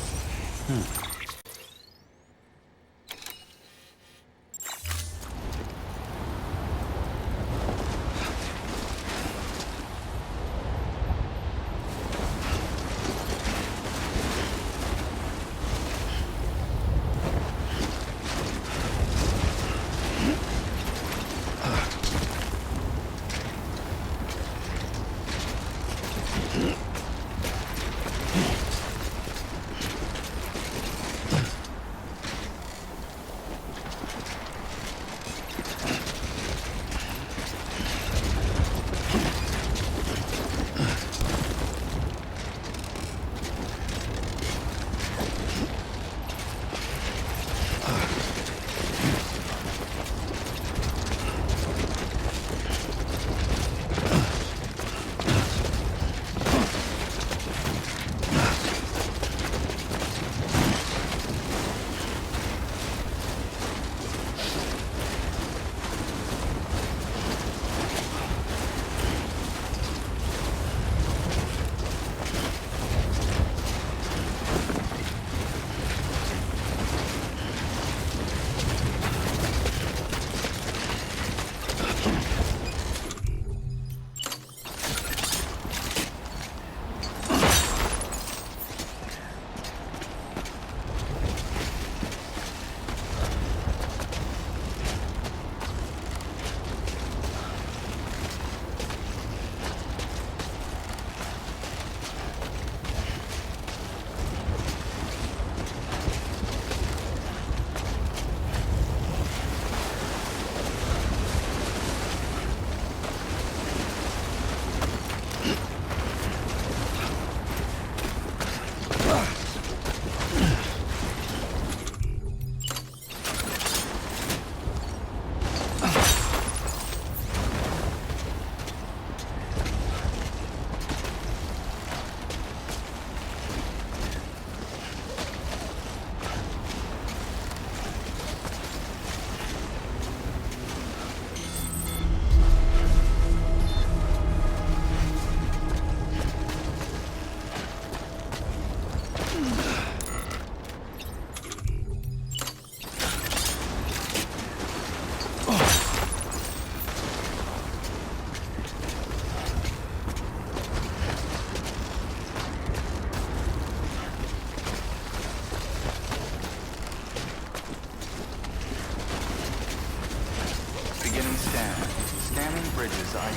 Beginning scan. Scanning bridges ID.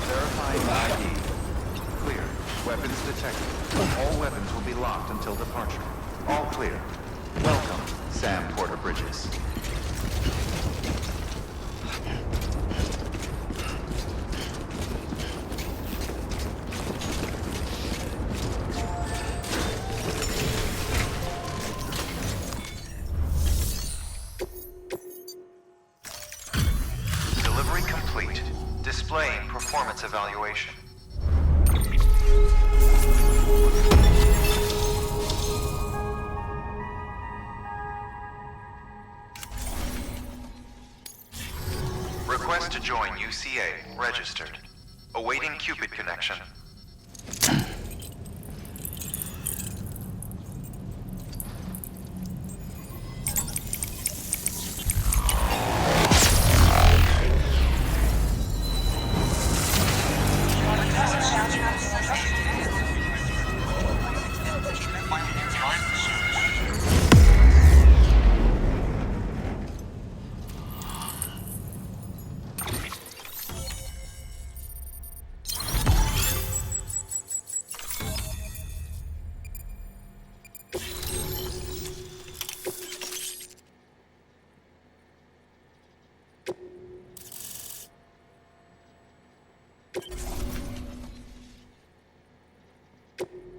Verifying ID. Clear. Weapons detected. All weapons will be locked until departure. All clear. Welcome, Sam Porter Bridges. Delivery complete. Displaying performance evaluation. Request to join UCA. Registered. Awaiting Cupid connection.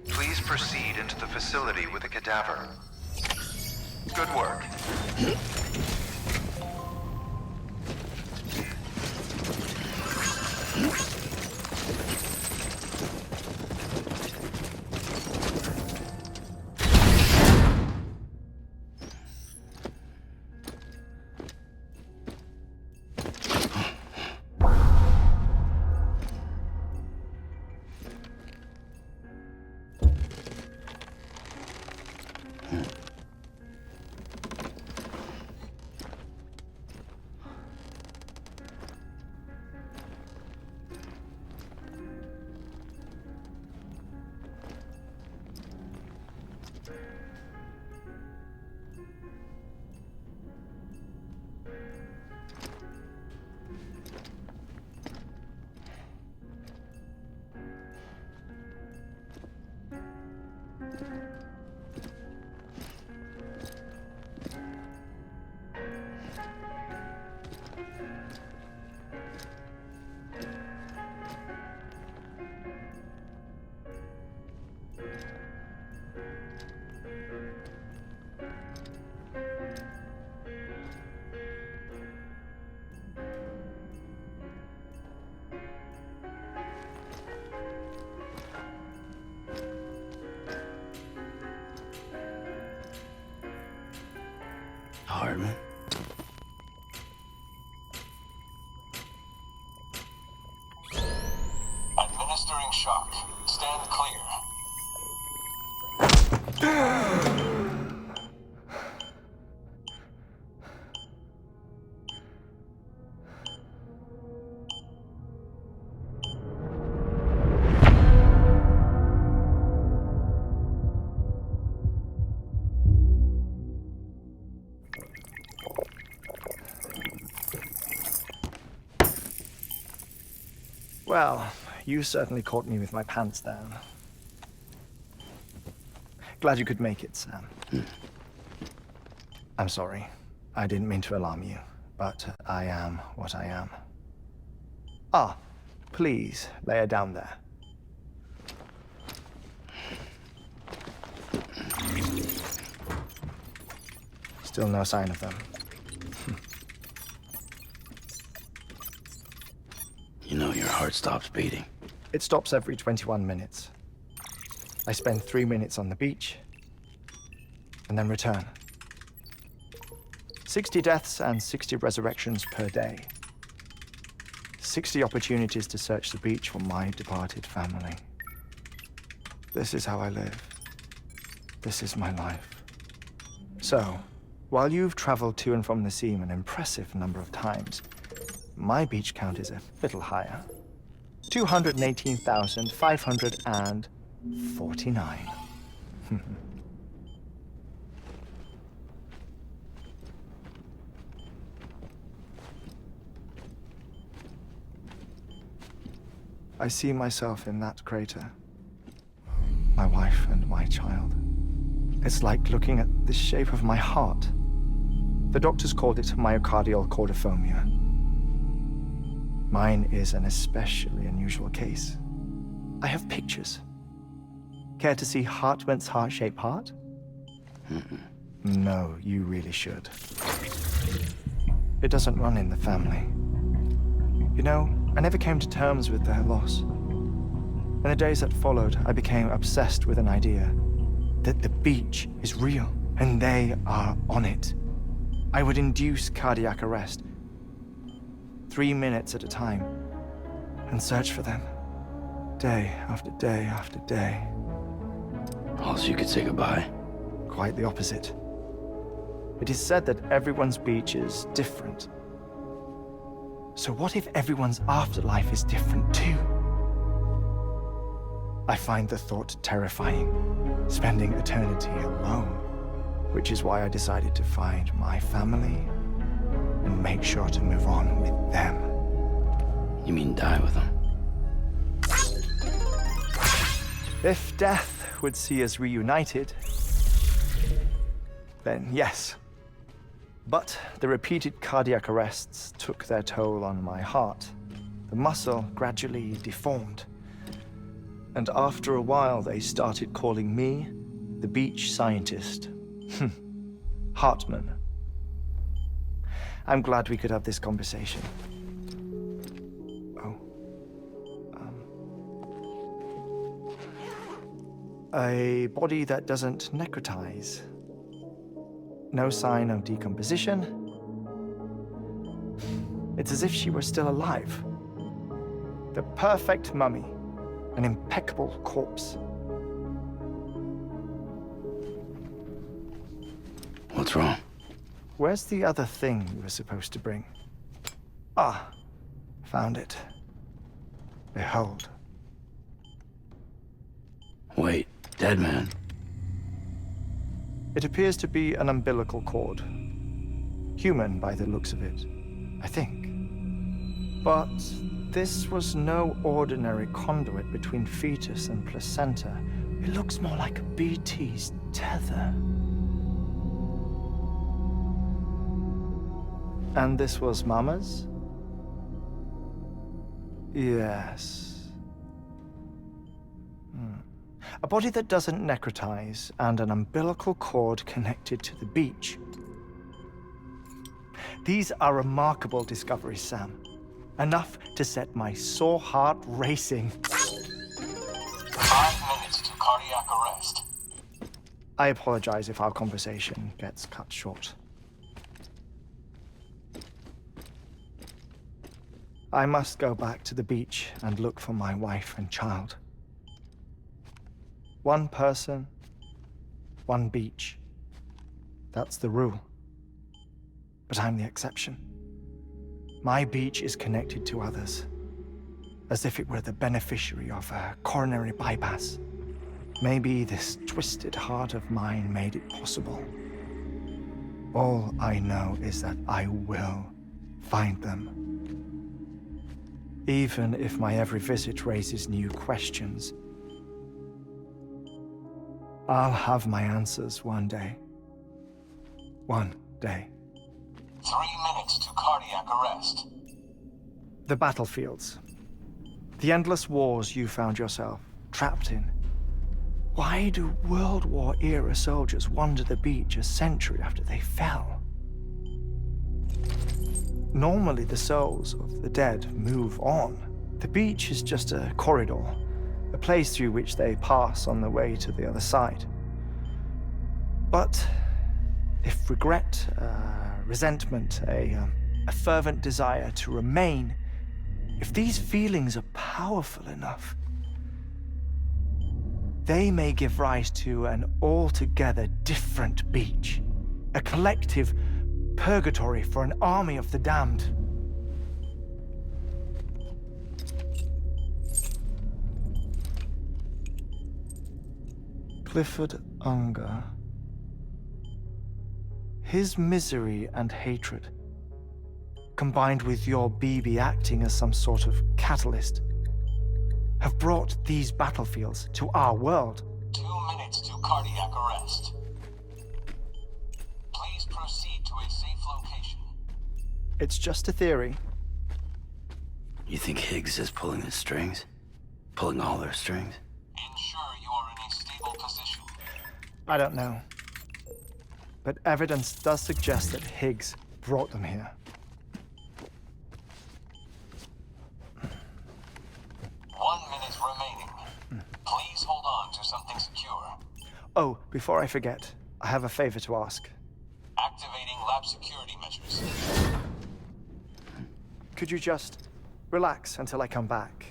Please proceed into the facility with a cadaver. Good work. Hardman? Administering shock. Stand clear. Well, you certainly caught me with my pants down. Glad you could make it, Sam. I'm sorry. I didn't mean to alarm you, but I am what I am. Ah, please lay her down there. Still no sign of them. You know your heart stops beating. It stops every 21 minutes. I spend 3 minutes on the beach, and then return. 60 deaths and 60 resurrections per day. 60 opportunities to search the beach for my departed family. This is how I live. This is my life. So, while you've traveled to and from the seam an impressive number of times, my beach count is a little higher. 218,549. I see myself in that crater. My wife and my child. It's like looking at the shape of my heart. The doctors called it myocardial cordiformia. Mine is an especially unusual case. I have pictures. Care to see Hartman's heart-shaped heart? No, you really should. It doesn't run in the family. You know, I never came to terms with their loss. In the days that followed, I became obsessed with an idea that the beach is real and they are on it. I would induce cardiac arrest, 3 minutes at a time, and search for them, day after day after day. Also, you could say goodbye. Quite the opposite. It is said that everyone's beach is different. So what if everyone's afterlife is different too? I find the thought terrifying, spending eternity alone, which is why I decided to find my family and make sure to move on with them. You mean die with them? If death would see us reunited, then yes. But the repeated cardiac arrests took their toll on my heart. The muscle gradually deformed. And after a while, they started calling me the beach scientist. Hartman. I'm glad we could have this conversation. A body that doesn't necrotize. No sign of decomposition. It's as if she were still alive. The perfect mummy. An impeccable corpse. What's wrong? Where's the other thing you were supposed to bring? Ah, found it. Behold. Wait, dead man? It appears to be an umbilical cord. Human by the looks of it, I think. But this was no ordinary conduit between fetus and placenta. It looks more like a BT's tether. And this was Mama's? Yes. A body that doesn't necrotize and an umbilical cord connected to the beach. These are remarkable discoveries, Sam. Enough to set my sore heart racing. 5 minutes to cardiac arrest. I apologize if our conversation gets cut short. I must go back to the beach and look for my wife and child. One person, one beach. That's the rule. But I'm the exception. My beach is connected to others, as if it were the beneficiary of a coronary bypass. Maybe this twisted heart of mine made it possible. All I know is that I will find them. Even if my every visit raises new questions, I'll have my answers one day. One day. 3 minutes to cardiac arrest. The battlefields. The endless wars you found yourself trapped in. Why do World War era soldiers wander the beach a century after they fell? Normally the souls of the dead move on. The beach is just a corridor, a place through which they pass on the way to the other side. But if regret, resentment, a fervent desire to remain, if these feelings are powerful enough, they may give rise to an altogether different beach, a collective purgatory for an army of the damned. Clifford Unger. His misery and hatred, combined with your BB acting as some sort of catalyst, have brought these battlefields to our world. 2 minutes to cardiac arrest. Please proceed to a safe location. It's just a theory. You think Higgs is pulling the strings? Pulling all their strings? Ensure you are in a stable position. I don't know. But evidence does suggest that Higgs brought them here. 1 minute remaining. Please hold on to something secure. Oh, before I forget, I have a favor to ask. Activating lab security measures. Could you just relax until I come back?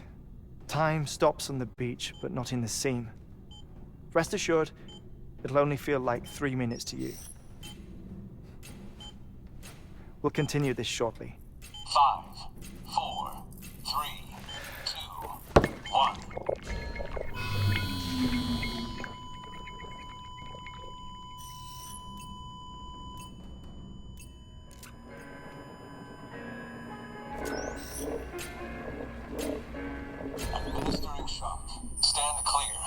Time stops on the beach, but not in the scene. Rest assured, it'll only feel like 3 minutes to you. We'll continue this shortly. 5, 4, 3, 2, 1. Administering shock. Stand clear.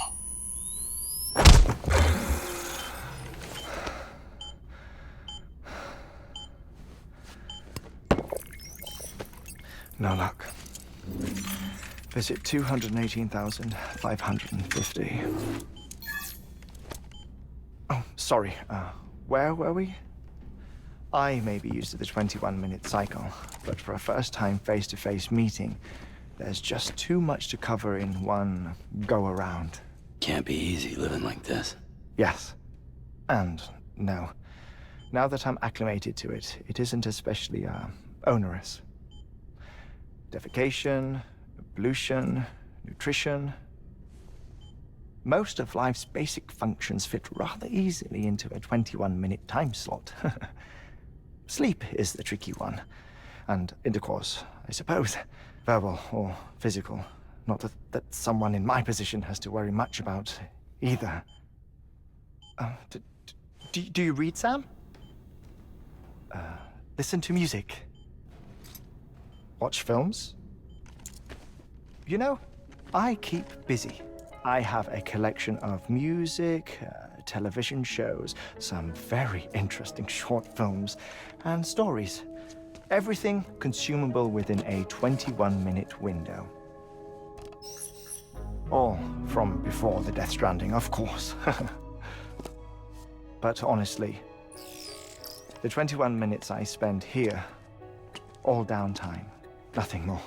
No luck. Visit 218,550. Oh, sorry. Where were we? I may be used to the 21-minute cycle, but for a first-time face-to-face meeting, there's just too much to cover in one go-around. Can't be easy living like this. Yes. And no. Now that I'm acclimated to it, it isn't especially, onerous. Defecation, ablution, nutrition. Most of life's basic functions fit rather easily into a 21-minute time slot. Sleep is the tricky one. And intercourse, I suppose. Verbal or physical. Not that someone in my position has to worry much about either. Do you read, Sam? Listen to music. Watch films? You know, I keep busy. I have a collection of music, television shows, some very interesting short films, and stories. Everything consumable within a 21-minute window. All from before the Death Stranding, of course. But honestly, the 21 minutes I spend here, all downtime. Nothing more.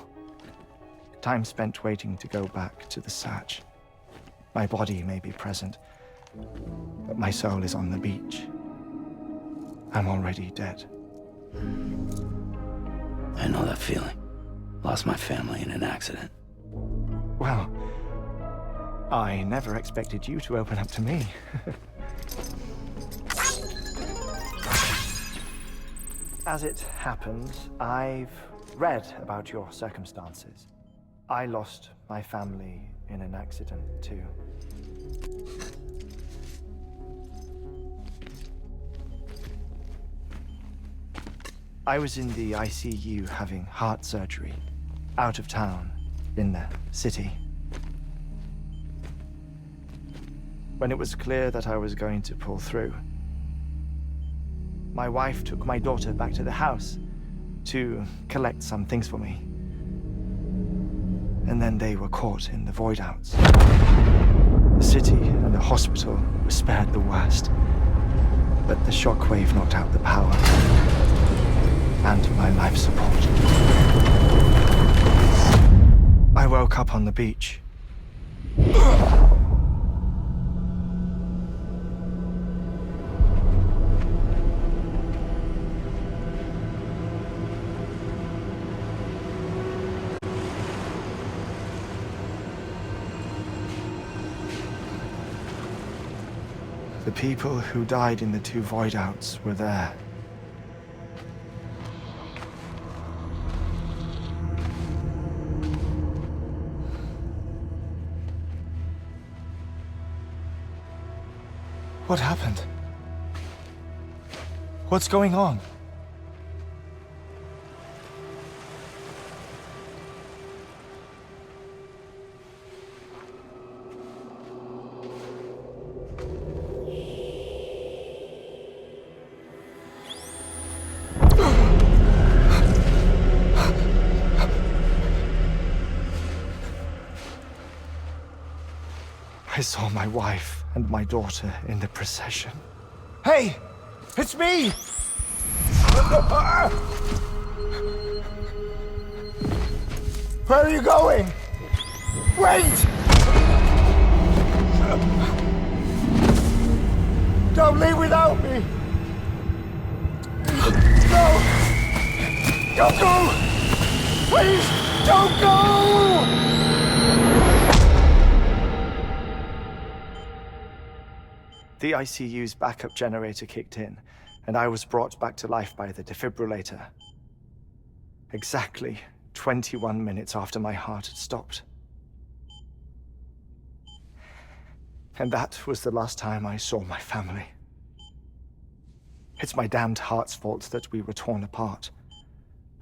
Time spent waiting to go back to the search. My body may be present, but my soul is on the beach. I'm already dead. I know that feeling. Lost my family in an accident. Well, I never expected you to open up to me. As it happens, I've read about your circumstances. I lost my family in an accident, too. I was in the ICU having heart surgery, out of town, in the city. When it was clear that I was going to pull through, my wife took my daughter back to the house to collect some things for me. And then they were caught in the void outs. The city and the hospital were spared the worst. But the shockwave knocked out the power and my life support. I woke up on the beach. The people who died in the 2 void outs were there. What happened? What's going on? I saw my wife and my daughter in the procession. Hey! It's me! Where are you going? Wait! Don't leave without me! No! Don't go! Please, don't go! The ICU's backup generator kicked in, and I was brought back to life by the defibrillator. Exactly 21 minutes after my heart had stopped. And that was the last time I saw my family. It's my damned heart's fault that we were torn apart,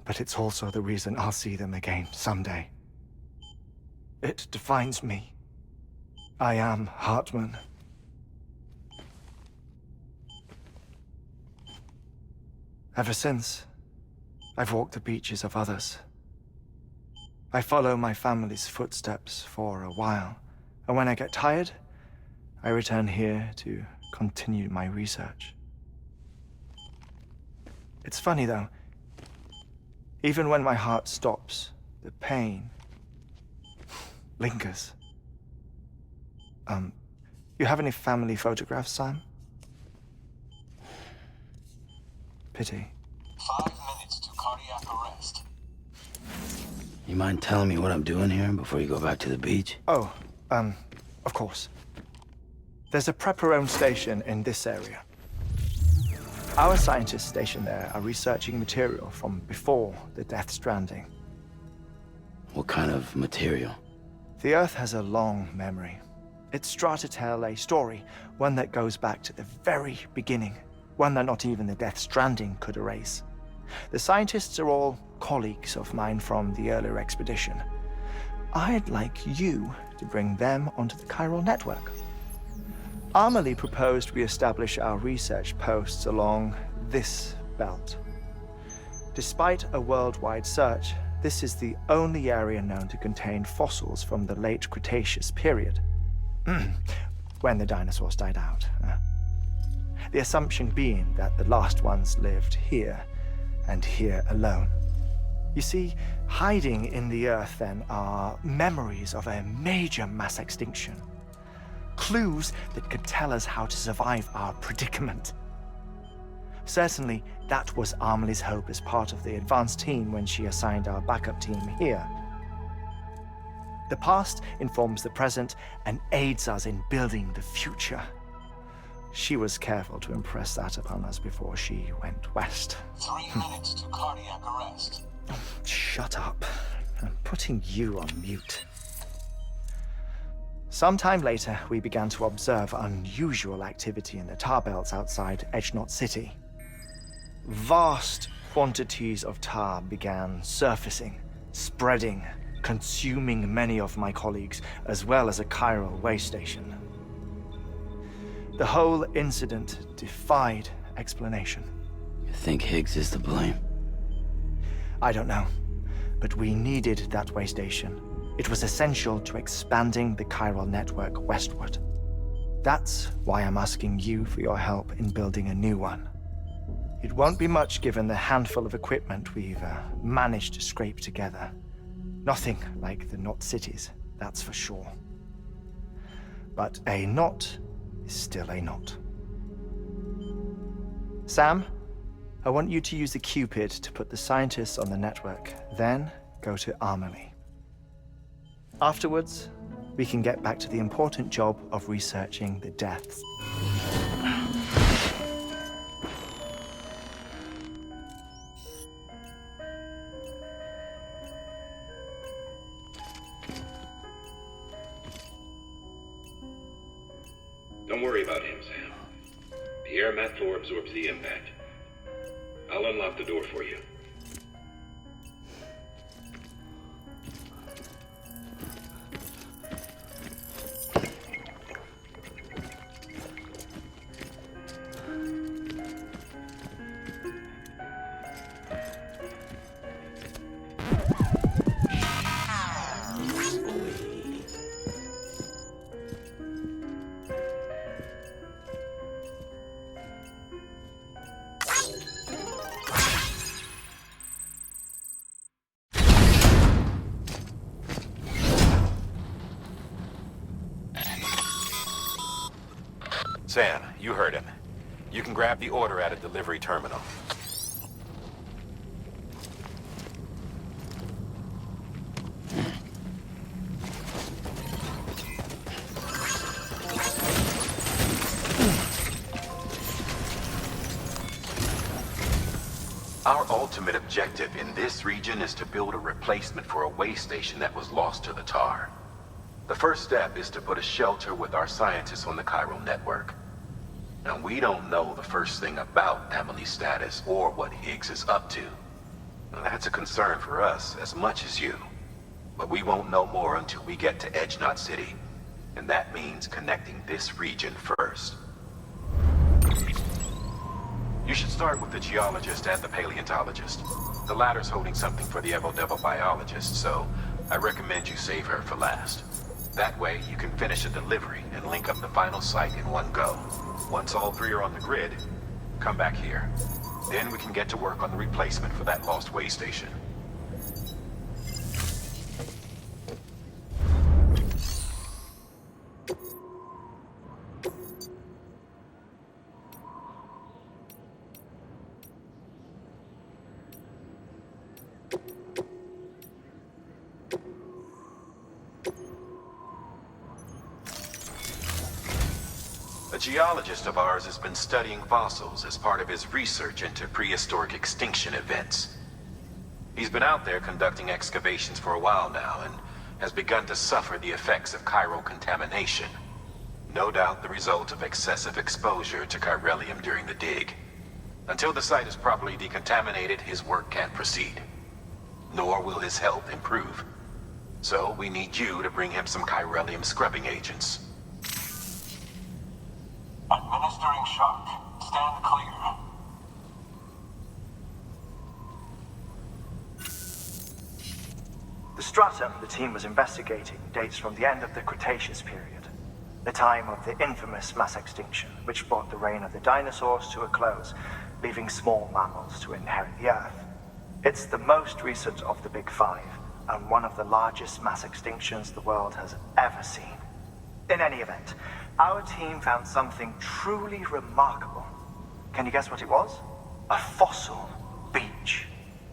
but it's also the reason I'll see them again someday. It defines me. I am Hartman. Ever since, I've walked the beaches of others. I follow my family's footsteps for a while, and when I get tired, I return here to continue my research. It's funny though, even when my heart stops, the pain lingers. You have any family photographs, Sam? Pity. 5 minutes to cardiac arrest. You mind telling me what I'm doing here before you go back to the beach? Oh, of course. There's a prep-your-own station in this area. Our scientists stationed there are researching material from before the Death Stranding. What kind of material? The Earth has a long memory. It's trying to tell a story, one that goes back to the very beginning. One that not even the Death Stranding could erase. The scientists are all colleagues of mine from the earlier expedition. I'd like you to bring them onto the chiral network. Amelie proposed we establish our research posts along this belt. Despite a worldwide search, this is the only area known to contain fossils from the late Cretaceous period, when the dinosaurs died out. The assumption being that the last ones lived here, and here alone. You see, hiding in the Earth then are memories of a major mass extinction. Clues that could tell us how to survive our predicament. Certainly, that was Amelie's hope as part of the advanced team when she assigned our backup team here. The past informs the present and aids us in building the future. She was careful to impress that upon us before she went west. 3 minutes to cardiac arrest. Shut up. I'm putting you on mute. Sometime later, we began to observe unusual activity in the tar belts outside Edgenot City. Vast quantities of tar began surfacing, spreading, consuming many of my colleagues, as well as a chiral way station. The whole incident defied explanation. You think Higgs is to blame? I don't know, but we needed that way station, It was essential to expanding the chiral network westward. That's why I'm asking you for your help in building a new one. It won't be much given the handful of equipment we've managed to scrape together. Nothing like the Knot cities, that's for sure. But a knot is still a knot. Sam, I want you to use the Cupid to put the scientists on the network, then go to Armory. Afterwards, we can get back to the important job of researching the deaths. Don't worry about him, Sam. The air mat floor absorbs the impact. I'll unlock the door for you. Sam, you heard him. You can grab the order at a delivery terminal. Our ultimate objective in this region is to build a replacement for a way station that was lost to the tar. The first step is to put a shelter with our scientists on the chiral network. Now, we don't know the first thing about Emily's status or what Higgs is up to. Now, that's a concern for us as much as you. But we won't know more until we get to Edge Knot City. And that means connecting this region first. You should start with the geologist and the paleontologist. The latter's holding something for the Evo-Devo biologist, so I recommend you save her for last. That way, you can finish a delivery and link up the final site in one go. Once all three are on the grid, come back here. Then we can get to work on the replacement for that lost way station. A geologist of ours has been studying fossils as part of his research into prehistoric extinction events. He's been out there conducting excavations for a while now and has begun to suffer the effects of chiral contamination. No doubt the result of excessive exposure to chiralium during the dig. Until the site is properly decontaminated, his work can't proceed. Nor will his health improve. So we need you to bring him some chiralium scrubbing agents. Administering shock. Stand clear. The stratum the team was investigating dates from the end of the Cretaceous period, the time of the infamous mass extinction, which brought the reign of the dinosaurs to a close, leaving small mammals to inherit the Earth. It's the most recent of the Big Five, and one of the largest mass extinctions the world has ever seen. In any event, our team found something truly remarkable. Can you guess what it was? A fossil beach.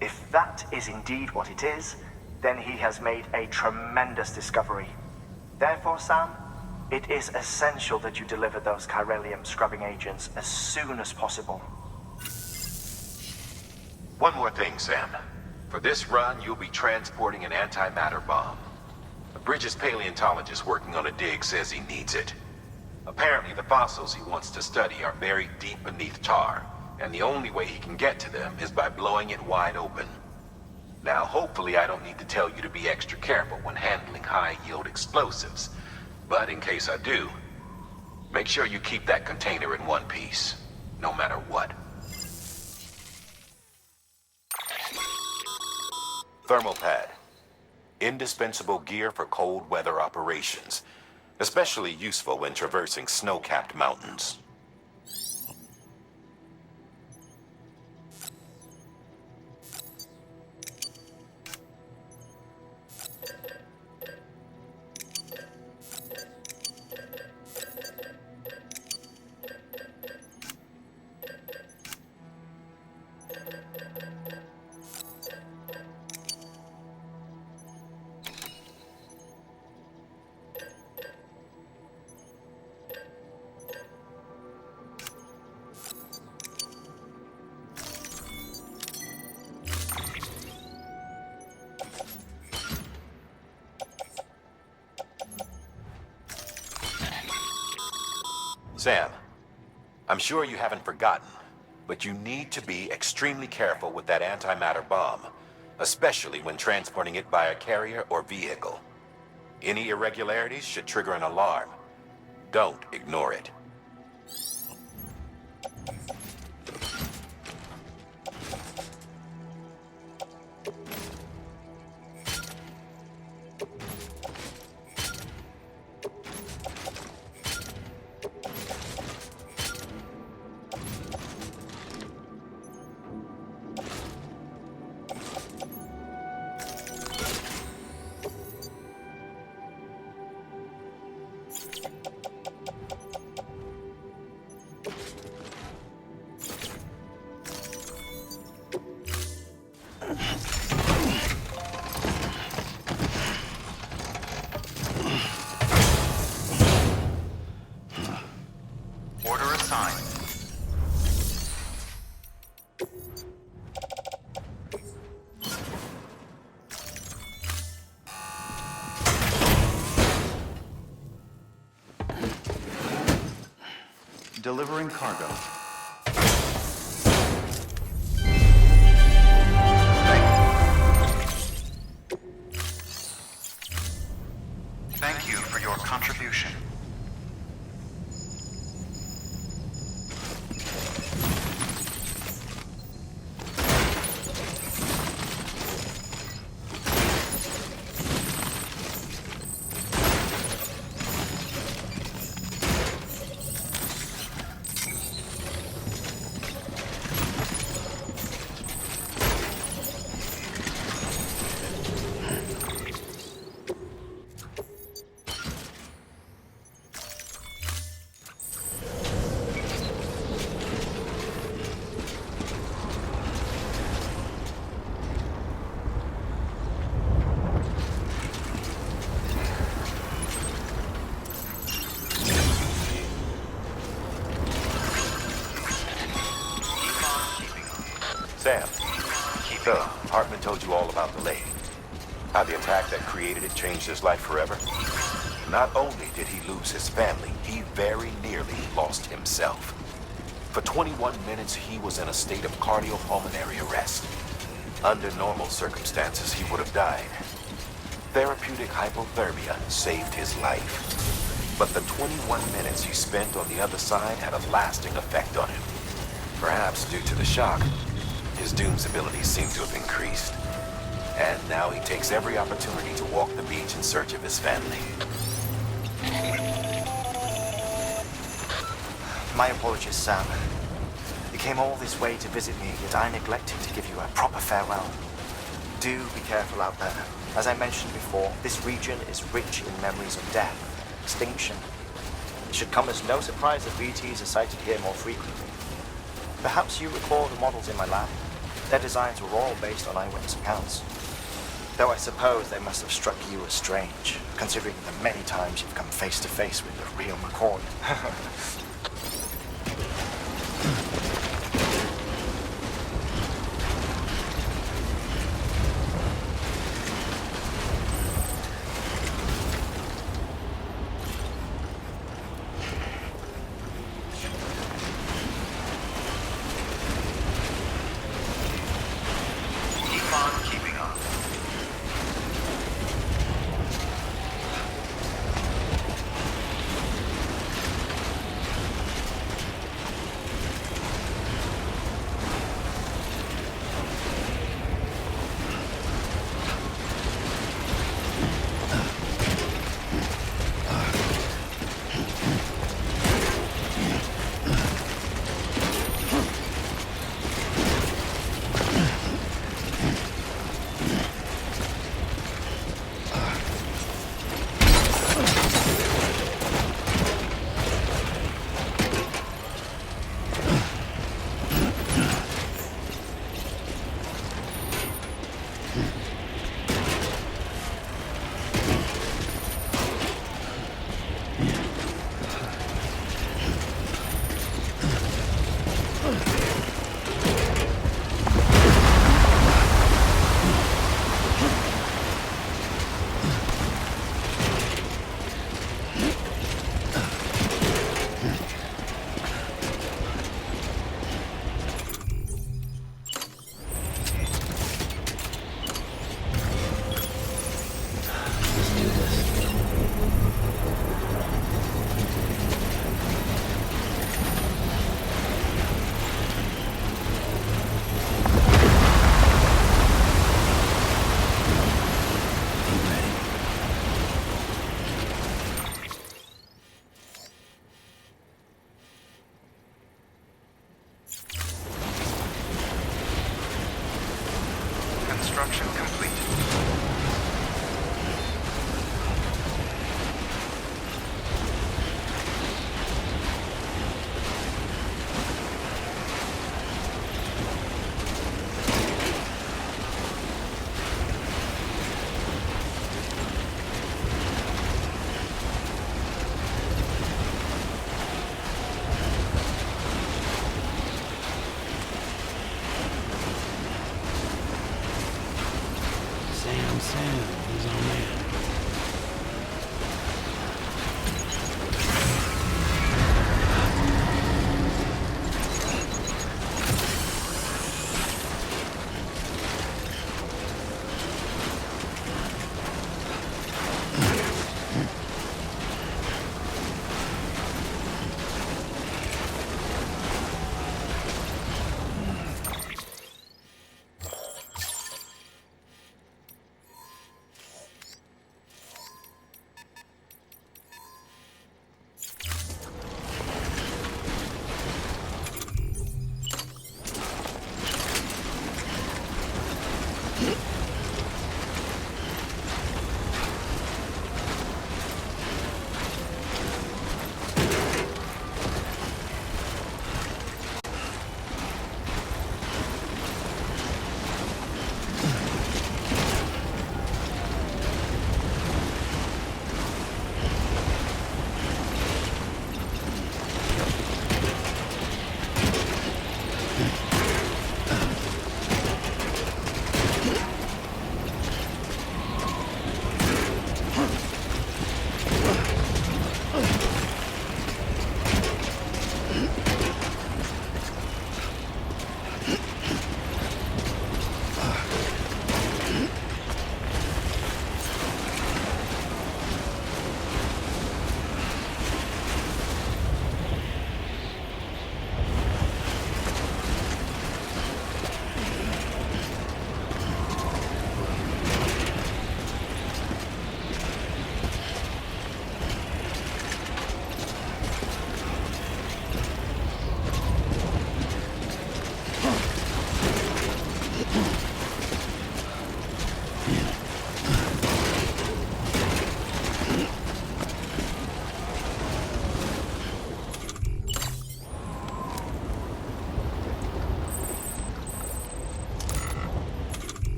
If that is indeed what it is, then he has made a tremendous discovery. Therefore, Sam, it is essential that you deliver those chiralium scrubbing agents as soon as possible. One more thing, Sam. For this run, you'll be transporting an antimatter bomb. The Bridges paleontologist working on a dig says he needs it. Apparently, the fossils he wants to study are buried deep beneath tar, and the only way he can get to them is by blowing it wide open. Now, hopefully I don't need to tell you to be extra careful when handling high-yield explosives, but in case I do, make sure you keep that container in one piece, no matter what. Thermal pad. Indispensable gear for cold weather operations, especially useful when traversing snow-capped mountains. Sam, I'm sure you haven't forgotten, but you need to be extremely careful with that antimatter bomb, especially when transporting it by a carrier or vehicle. Any irregularities should trigger an alarm. Don't ignore it. Order assigned. Delivering cargo. Thank you for your contribution. Sam, so, Hartman told you all about the lake. How the attack that created it changed his life forever? Not only did he lose his family, he very nearly lost himself. For 21 minutes, he was in a state of cardiopulmonary arrest. Under normal circumstances, he would have died. Therapeutic hypothermia saved his life. But the 21 minutes he spent on the other side had a lasting effect on him. Perhaps due to the shock, his Doom's abilities seem to have increased. And now he takes every opportunity to walk the beach in search of his family. My apologies, Sam. You came all this way to visit me, yet I neglected to give you a proper farewell. Do be careful out there. As I mentioned before, this region is rich in memories of death, extinction. It should come as no surprise that BTs are sighted here more frequently. Perhaps you recall the models in my lab? Their designs were all based on eyewitness accounts. Though I suppose they must have struck you as strange, considering the many times you've come face to face with the real McCoy. He's our man.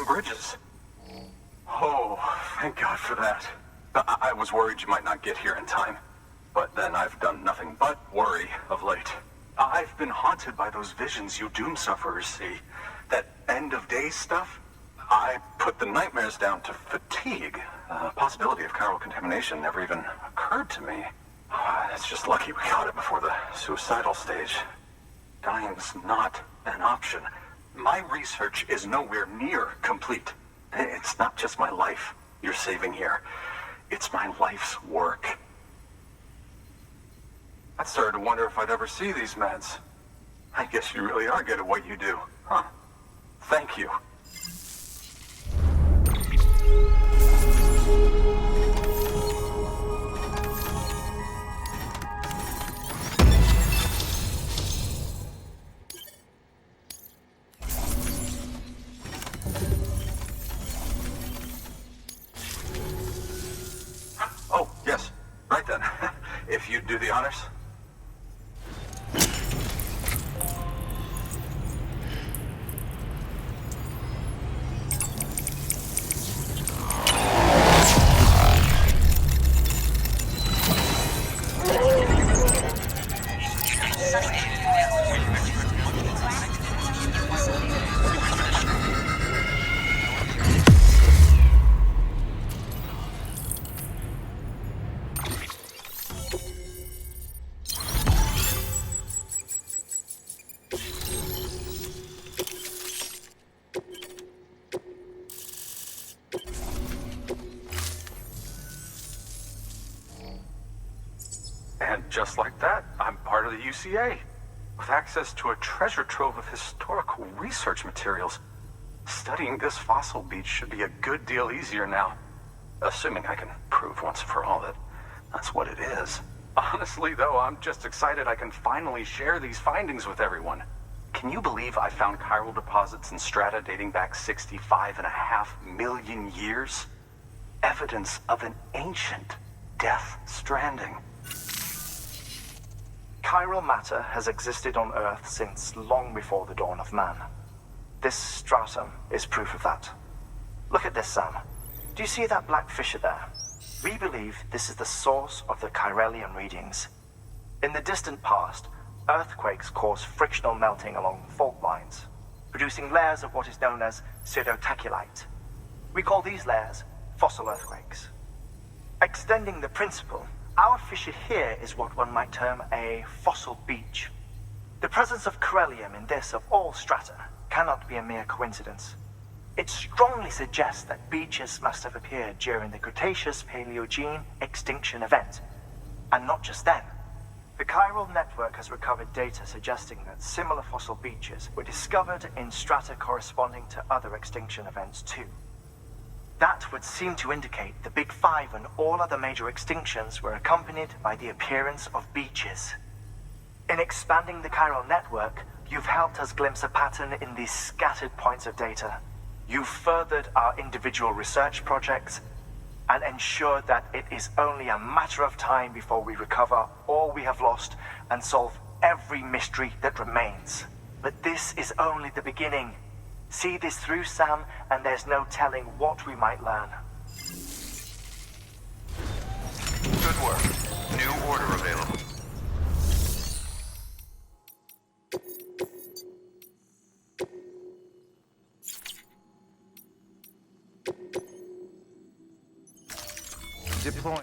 them bridges. Oh, thank God for that. I was worried you might not get here in time. But then I've done nothing but worry of late. I've been haunted by those visions you doom sufferers see. That end of days stuff. I put the nightmares down to fatigue. The possibility of chiral contamination never even occurred to me. It's just lucky we caught it before the suicidal stage. Dying's not an option. My research is nowhere near complete. It's not just my life you're saving here. It's my life's work. I started to wonder if I'd ever see these meds. I guess you really are good at what you do, huh? Thank you. Oh, yes. Right then. If you'd do the honors. And just like that, I'm part of the UCA, with access to a treasure trove of historical research materials. Studying this fossil beach should be a good deal easier now, assuming I can prove once and for all that that's what it is. Honestly, though, I'm just excited I can finally share these findings with everyone. Can you believe I found chiral deposits in strata dating back 65.5 million years? Evidence of an ancient death stranding. Chiral matter has existed on Earth since long before the dawn of man. This stratum is proof of that. Look at this, Sam. Do you see that black fissure there? We believe this is the source of the chiralium readings. In the distant past, earthquakes caused frictional melting along fault lines, producing layers of what is known as pseudotachylite. We call these layers fossil earthquakes. Extending the principle, our fissure here is what one might term a fossil beach. The presence of chiralium in this of all strata cannot be a mere coincidence. It strongly suggests that beaches must have appeared during the Cretaceous-Paleogene extinction event. And not just then. The chiral network has recovered data suggesting that similar fossil beaches were discovered in strata corresponding to other extinction events too. That would seem to indicate the Big Five and all other major extinctions were accompanied by the appearance of beaches. In expanding the chiral network, you've helped us glimpse a pattern in these scattered points of data. You've furthered our individual research projects and ensured that it is only a matter of time before we recover all we have lost and solve every mystery that remains. But this is only the beginning. See this through, Sam, and there's no telling what we might learn. Good work. New order available. Deploy.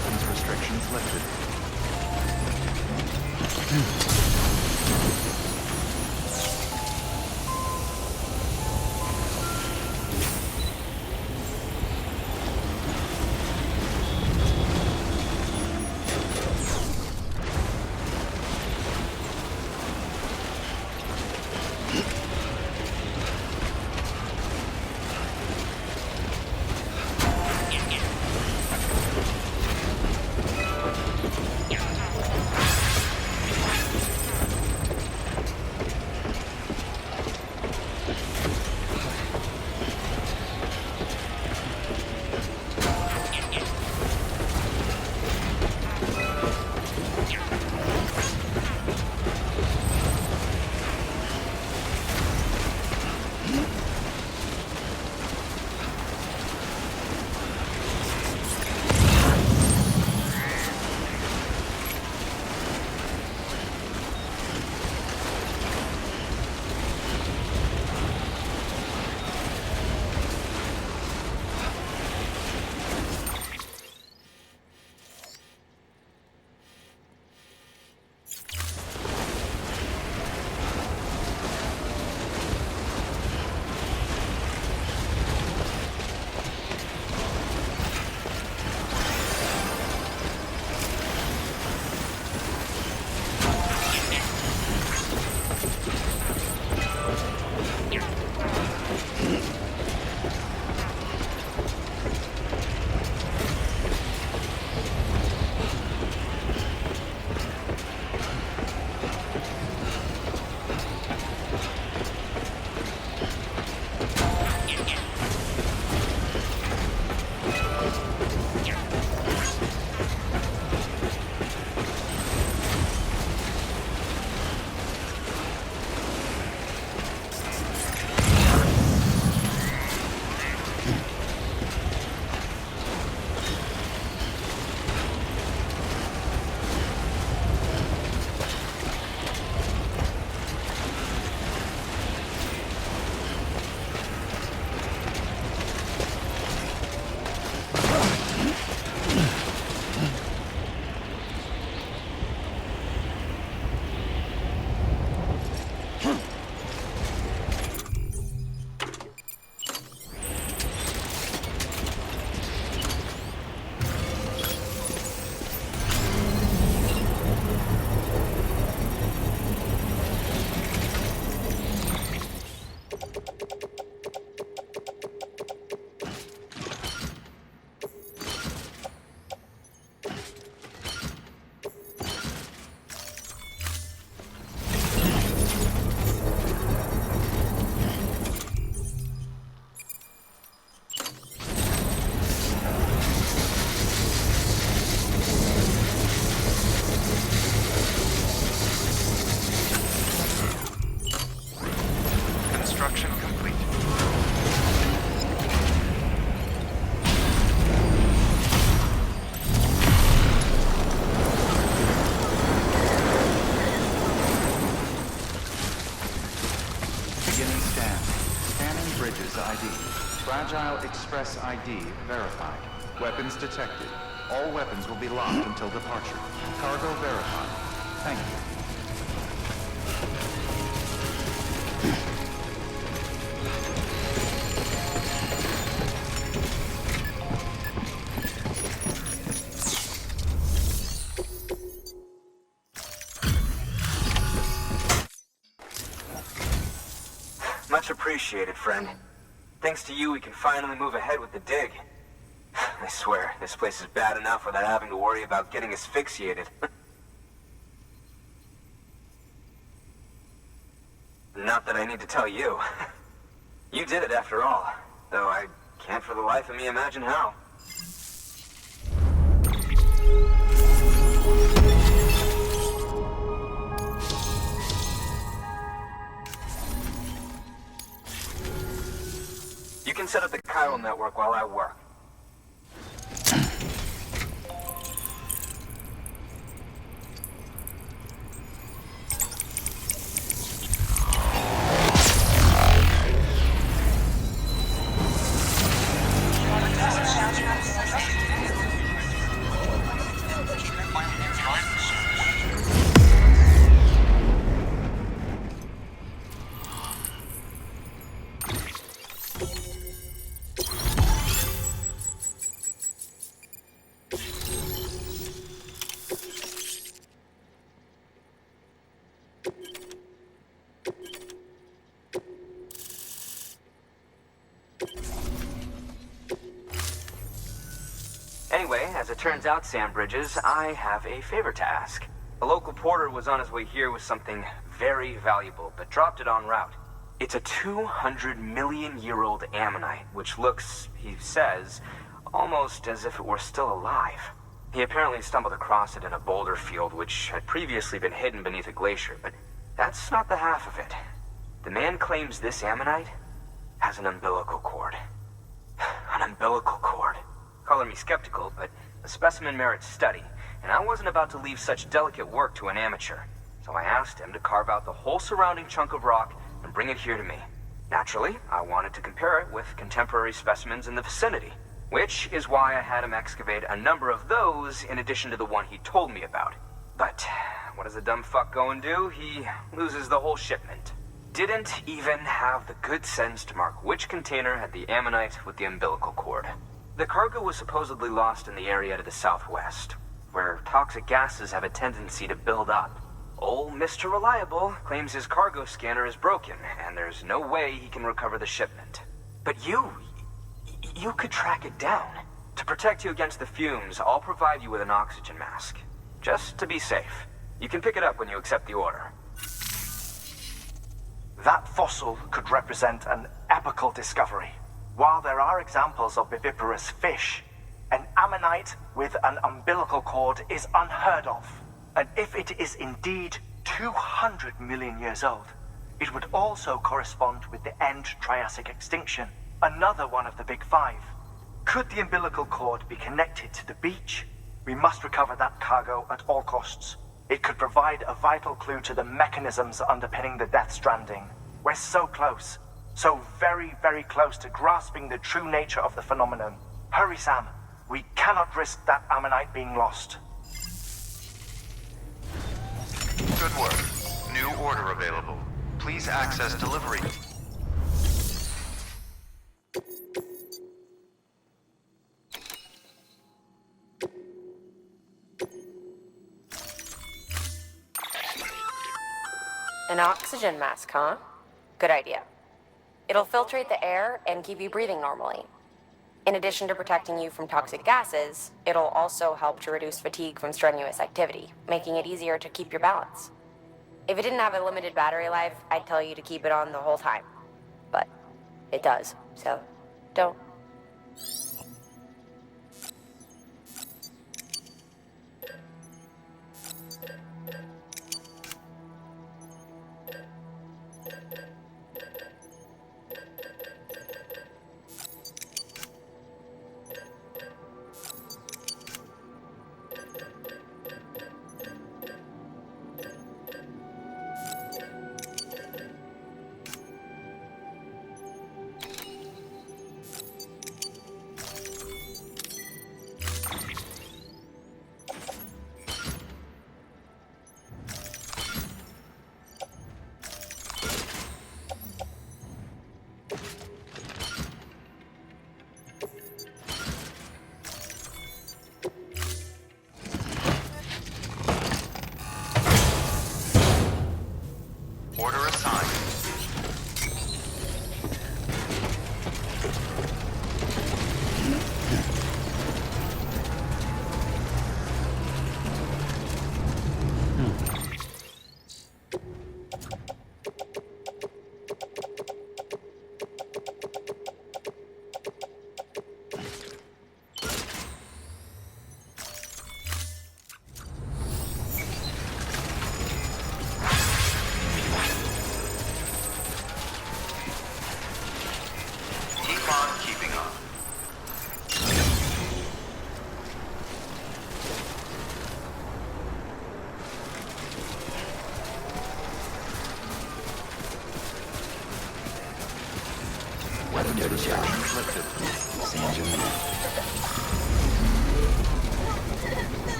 weapons restrictions lifted. Fragile Express ID verified. Weapons detected. All weapons will be locked until departure. Cargo verified. Thank you. Much appreciated, friend. Thanks to you, we can finally move ahead with the dig. I swear, this place is bad enough without having to worry about getting asphyxiated. Not that I need to tell you. You did it after all, though I can't for the life of me imagine how. You can set up the chiral network while I work. Anyway, as it turns out, Sam Bridges, I have a favor to ask. A local porter was on his way here with something very valuable, but dropped it en route. It's a 200-million-year-old ammonite, which looks, he says, almost as if it were still alive. He apparently stumbled across it in a boulder field which had previously been hidden beneath a glacier, but that's not the half of it. The man claims this ammonite has an umbilical cord. An umbilical cord. Color me skeptical, but the specimen merits study, and I wasn't about to leave such delicate work to an amateur. So I asked him to carve out the whole surrounding chunk of rock and bring it here to me. Naturally, I wanted to compare it with contemporary specimens in the vicinity, which is why I had him excavate a number of those in addition to the one he told me about. But what does the dumb fuck go and do? He loses the whole shipment. Didn't even have the good sense to mark which container had the ammonite with the umbilical cord. The cargo was supposedly lost in the area to the southwest, where toxic gases have a tendency to build up. Old Mr. Reliable claims his cargo scanner is broken, and there's no way he can recover the shipment. But you could track it down. To protect you against the fumes, I'll provide you with an oxygen mask. Just to be safe. You can pick it up when you accept the order. That fossil could represent an epochal discovery. While there are examples of viviparous fish, an ammonite with an umbilical cord is unheard of. And if it is indeed 200 million years old, it would also correspond with the end Triassic extinction, another one of the big five. Could the umbilical cord be connected to the beach? We must recover that cargo at all costs. It could provide a vital clue to the mechanisms underpinning the Death Stranding. We're so close. So very, very close to grasping the true nature of the phenomenon. Hurry, Sam. We cannot risk that ammonite being lost. Good work. New order available. Please access delivery. An oxygen mask, huh? Good idea. It'll filtrate the air and keep you breathing normally. In addition to protecting you from toxic gases, it'll also help to reduce fatigue from strenuous activity, making it easier to keep your balance. If it didn't have a limited battery life, I'd tell you to keep it on the whole time. But it does, so don't.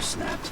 wire snapped.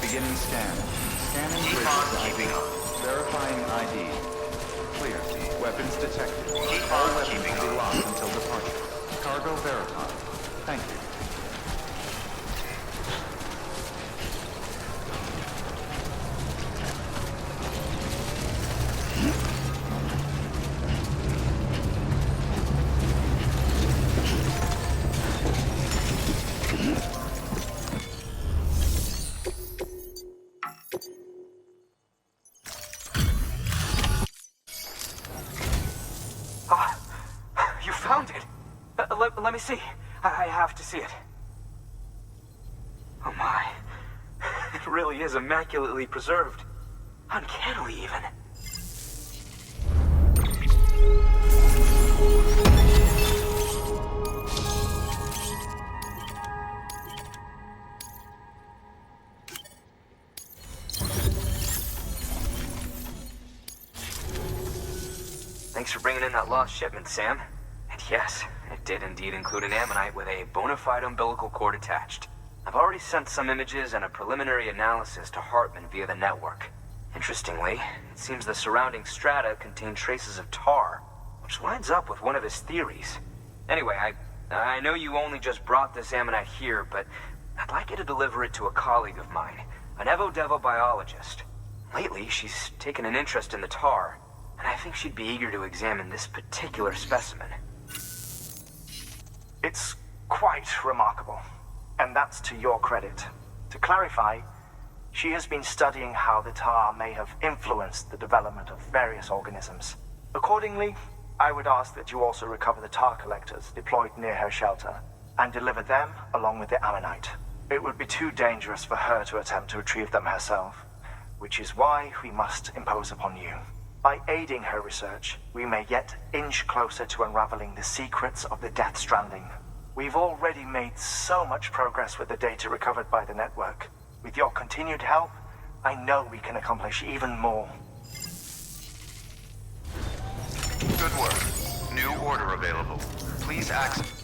Beginning scan. Scanning bridges ID. Verifying ID. Clear. Weapons detected. All weapons will be locked until departure. Cargo verified. Thank you. You found it! Let me see. I have to see it. Oh my. It really is immaculately preserved. Uncannily, even. Thanks for bringing in that lost shipment, Sam. And yes, it did indeed include an ammonite with a bona fide umbilical cord attached. I've already sent some images and a preliminary analysis to Hartman via the network. Interestingly, it seems the surrounding strata contain traces of tar, which lines up with one of his theories. Anyway, I know you only just brought this ammonite here, but I'd like you to deliver it to a colleague of mine, an Evo-Devo biologist. Lately, she's taken an interest in the tar, and I think she'd be eager to examine this particular specimen. It's quite remarkable, and that's to your credit. To clarify, she has been studying how the tar may have influenced the development of various organisms. Accordingly, I would ask that you also recover the tar collectors deployed near her shelter, and deliver them along with the ammonite. It would be too dangerous for her to attempt to retrieve them herself, which is why we must impose upon you. By aiding her research, we may yet inch closer to unraveling the secrets of the Death Stranding. We've already made so much progress with the data recovered by the network. With your continued help, I know we can accomplish even more. Good work. New order available. Please access.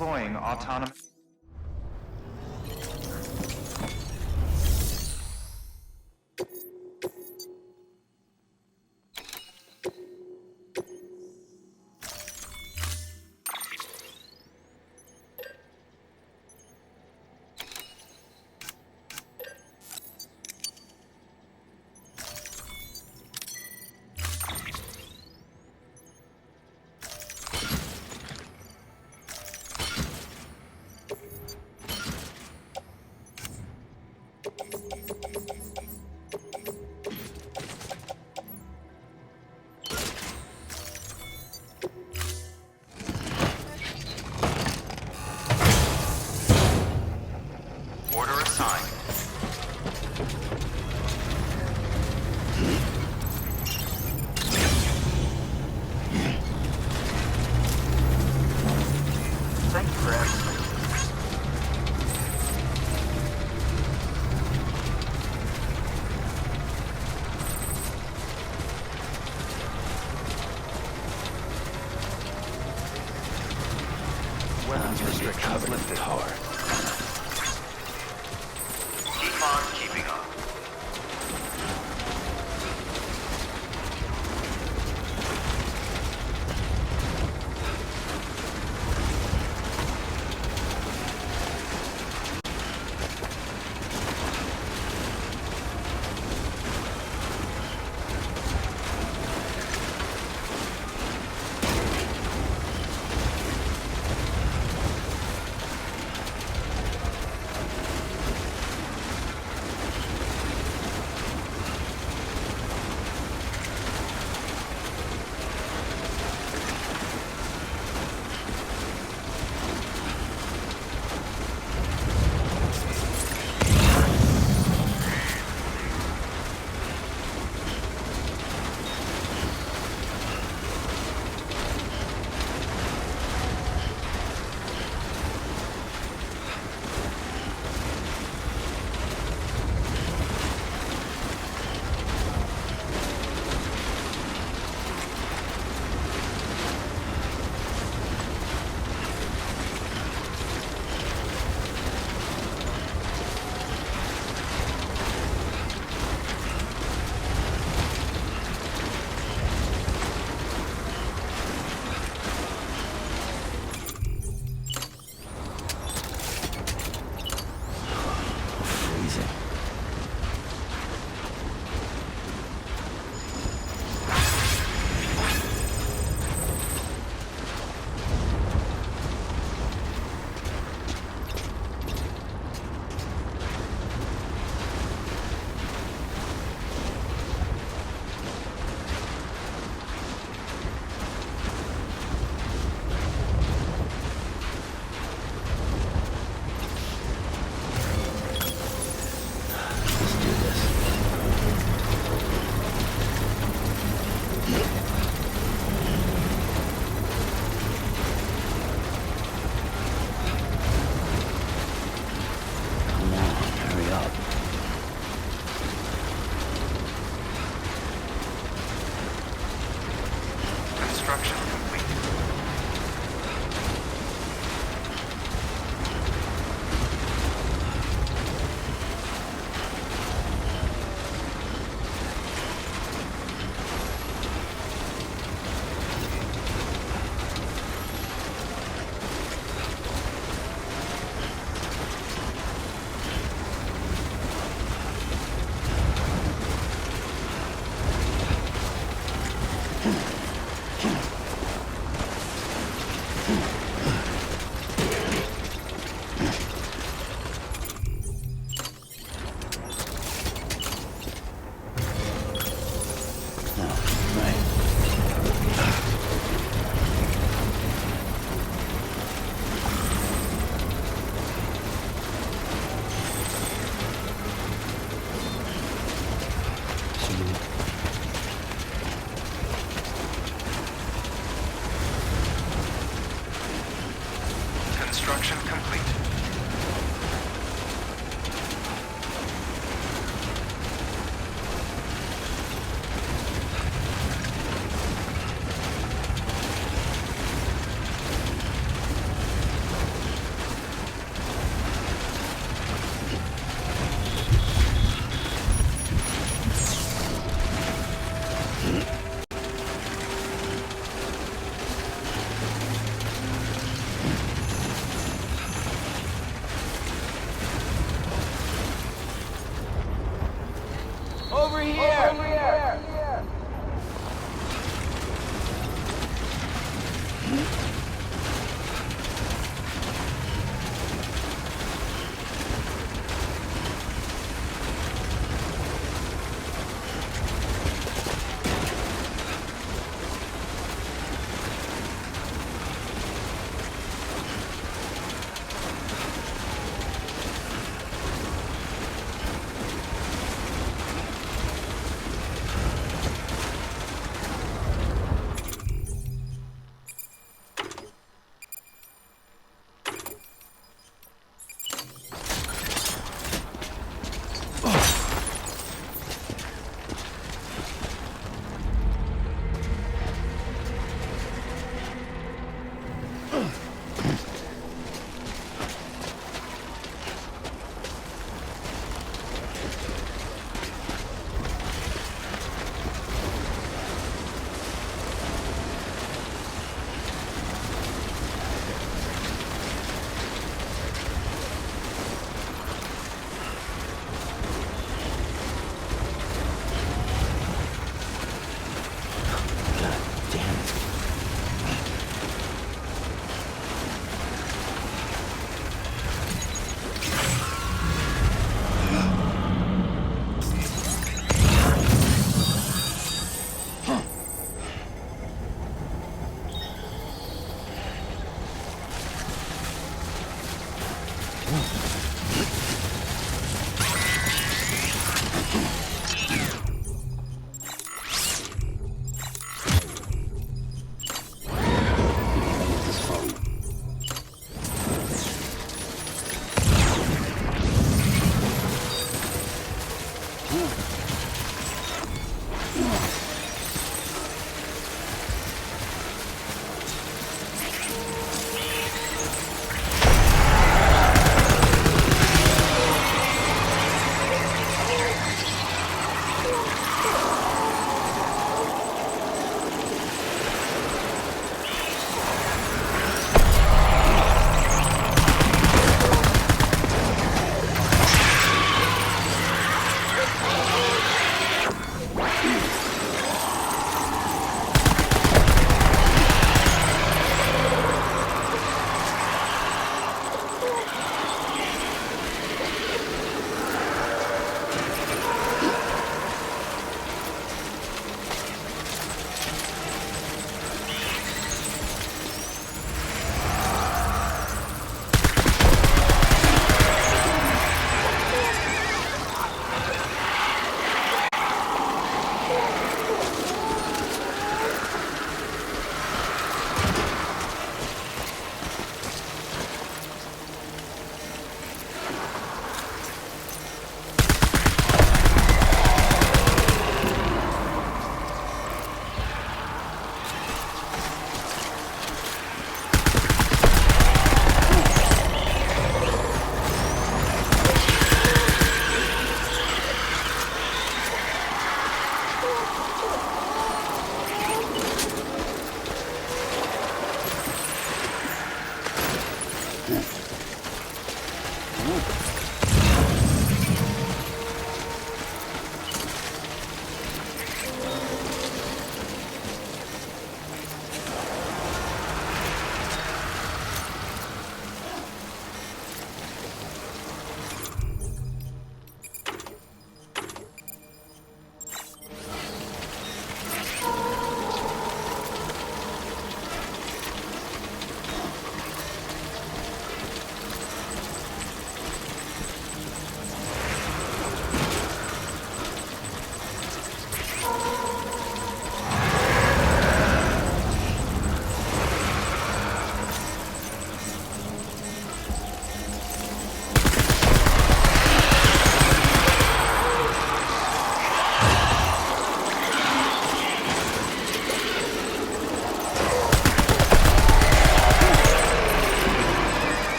deploying autonomous...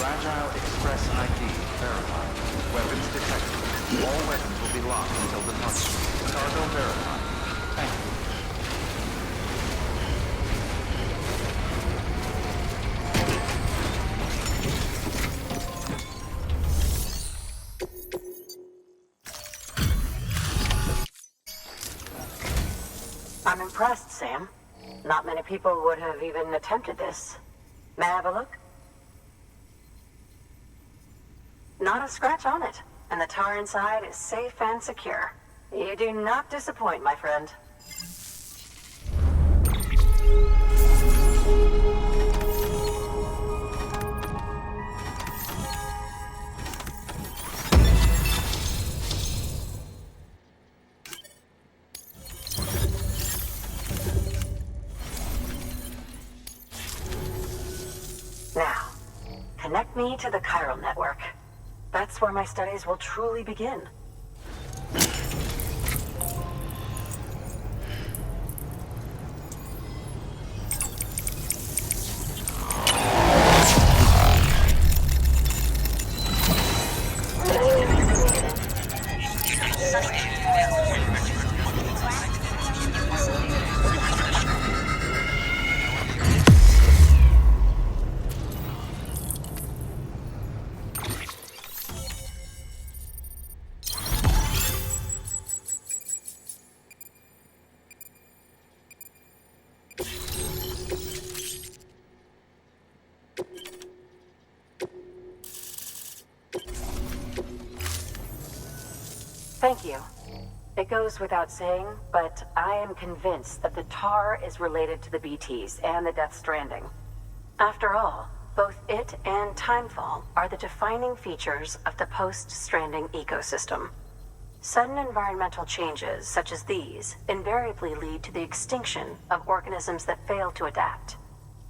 Fragile Express ID verified. Weapons detected. All weapons will be locked until departure. Cargo verified. Thank you. I'm impressed, Sam. Not many people would have even attempted this. May I have a look? Not a scratch on it, and the tar inside is safe and secure. You do not disappoint, my friend. Now, connect me to the chiral network. That's where my studies will truly begin. Thank you. It goes without saying, but I am convinced that the tar is related to the BTs and the Death Stranding. After all, both it and Timefall are the defining features of the post-Stranding ecosystem. Sudden environmental changes such as these invariably lead to the extinction of organisms that fail to adapt.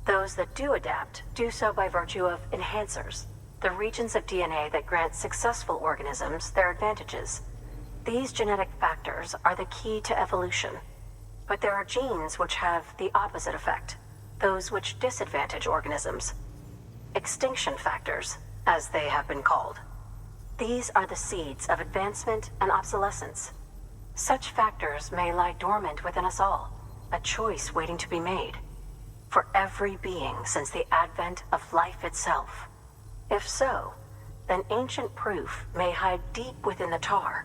Those that do adapt do so by virtue of enhancers, the regions of DNA that grant successful organisms their advantages. These genetic factors are the key to evolution. But there are genes which have the opposite effect, those which disadvantage organisms. Extinction factors, as they have been called. These are the seeds of advancement and obsolescence. Such factors may lie dormant within us all, a choice waiting to be made. For every being since the advent of life itself. If so, then ancient proof may hide deep within the tar.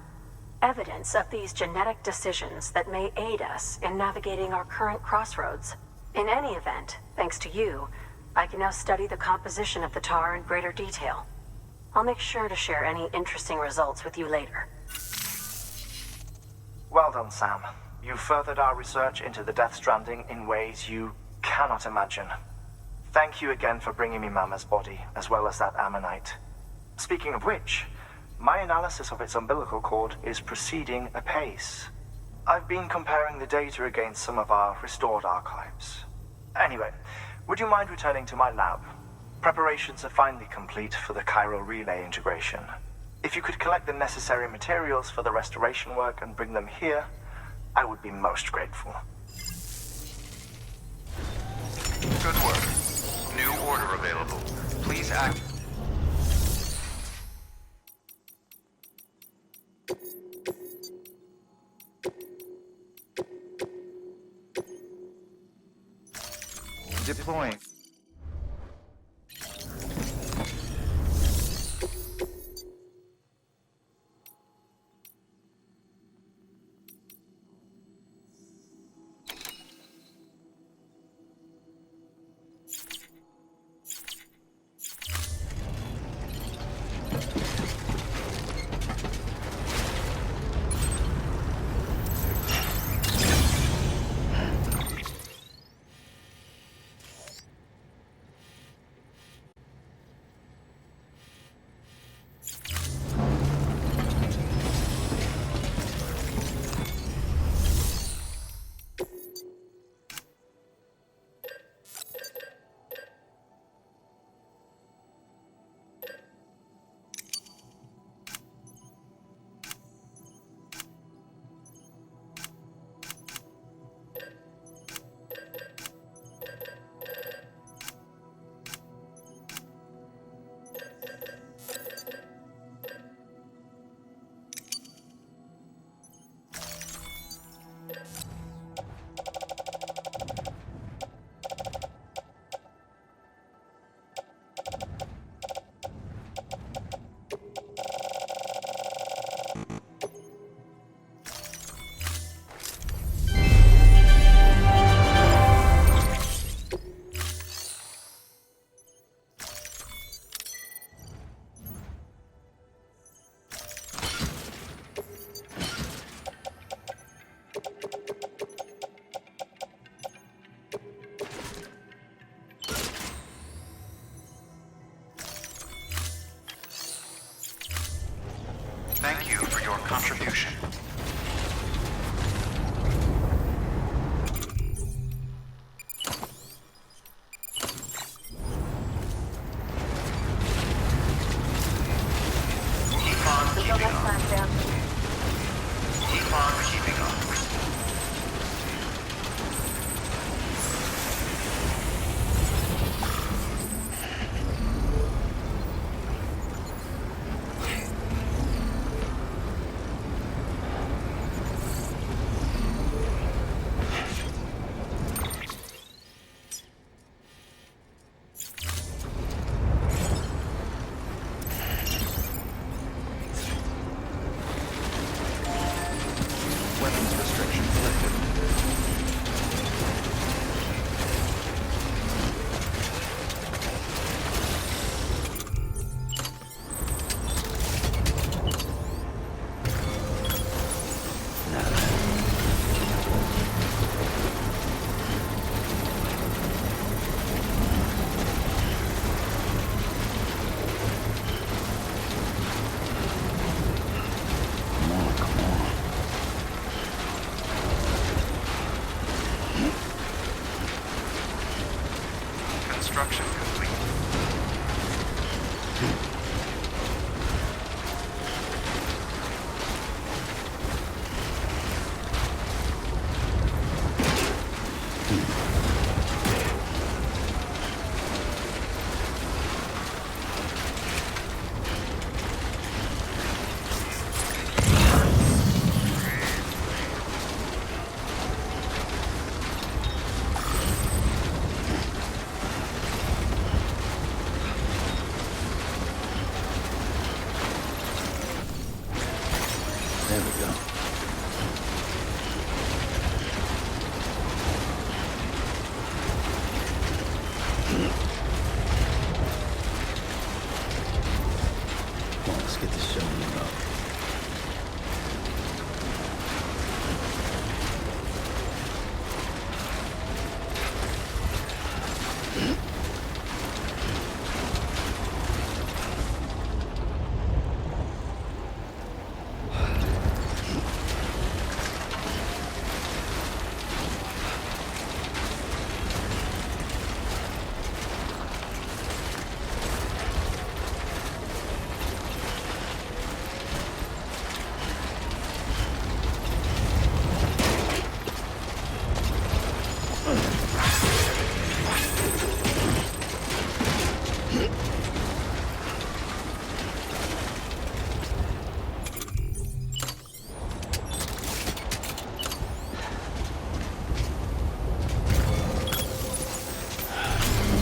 Evidence of these genetic decisions that may aid us in navigating our current crossroads. In any event, thanks to you, I can now study the composition of the tar in greater detail. I'll make sure to share any interesting results with you later. Well done, Sam. You furthered our research into the Death Stranding in ways you cannot imagine. Thank you again for bringing me Mama's body, as well as that ammonite. Speaking of which, my analysis of its umbilical cord is proceeding apace. I've been comparing the data against some of our restored archives. Anyway, would you mind returning to my lab? Preparations are finally complete for the chiral relay integration. If you could collect the necessary materials for the restoration work and bring them here, I would be most grateful. Good work. New order available. Please act. Deploying. retribution. Keep on Until keeping next on. time, Sam. Keep on keeping on. Weapons restrictions lifted. Now then. Come on, come on. Construction complete. There we go. Come on, let's get this show on the road.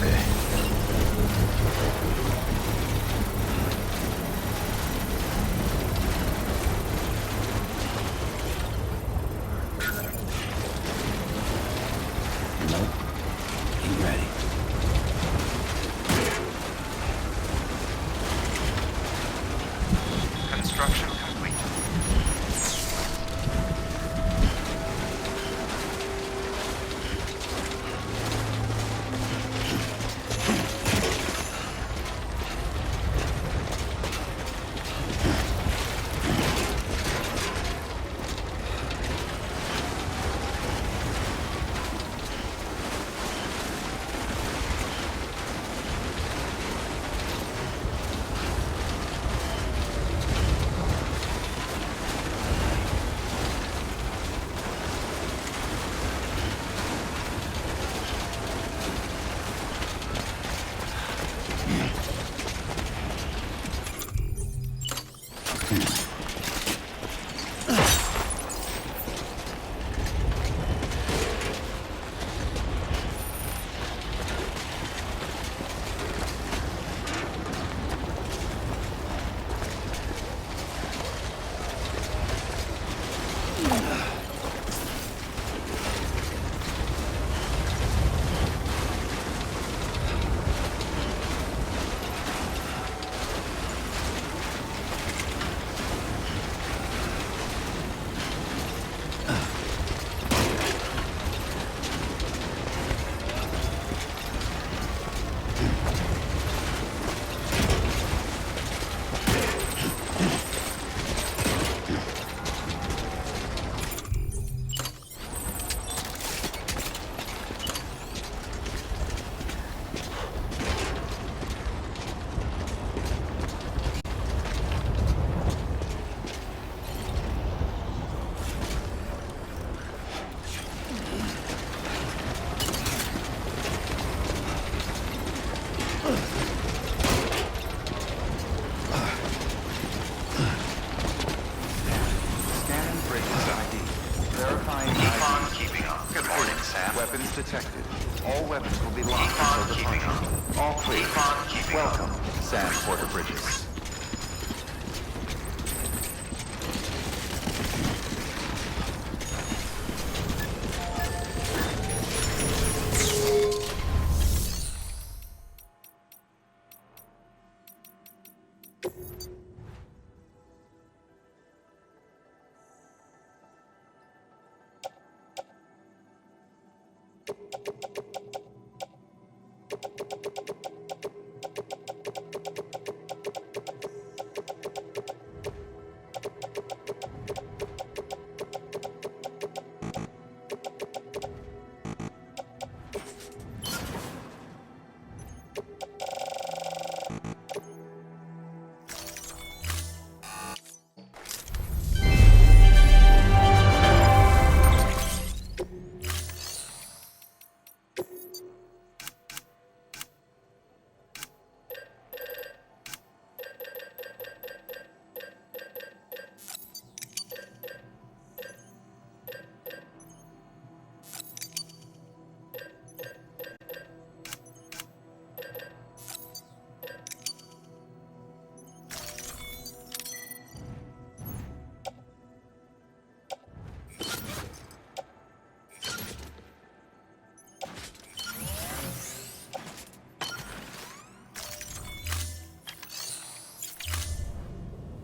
Okay. Nope. Ain't ready. Construction complete. All clear. Welcome, Sam Porter Bridges.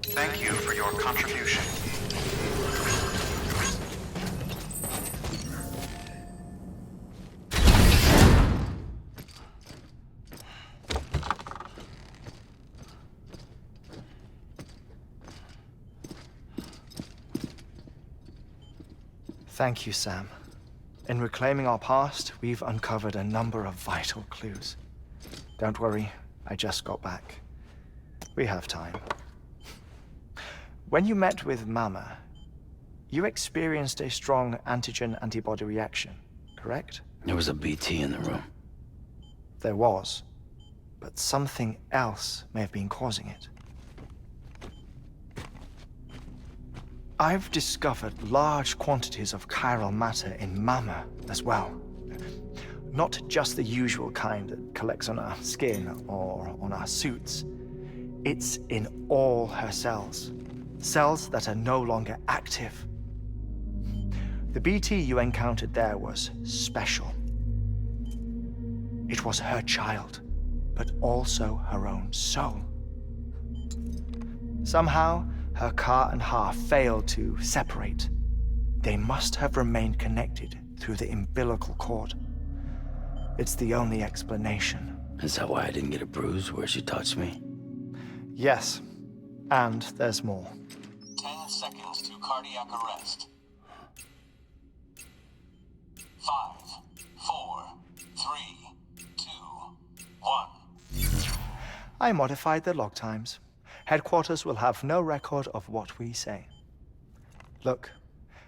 Thank you for your contribution. Thank you, Sam. In reclaiming our past, we've uncovered a number of vital clues. Don't worry, I just got back. We have time. When you met with Mama, you experienced a strong antigen-antibody reaction, correct? There was a BT in the room. There was, but something else may have been causing it. I've discovered large quantities of chiral matter in Mama as well. Not just the usual kind that collects on our skin or on our suits. It's in all her cells. Cells that are no longer active. The BT you encountered there was special. It was her child, but also her own soul. Somehow, her car and half failed to separate. They must have remained connected through the umbilical cord. It's the only explanation. Is that why I didn't get a bruise where she touched me? Yes, and there's more. 10 seconds to cardiac arrest. 5, 4, 3, 2, 1. I modified the log times. Headquarters will have no record of what we say. Look,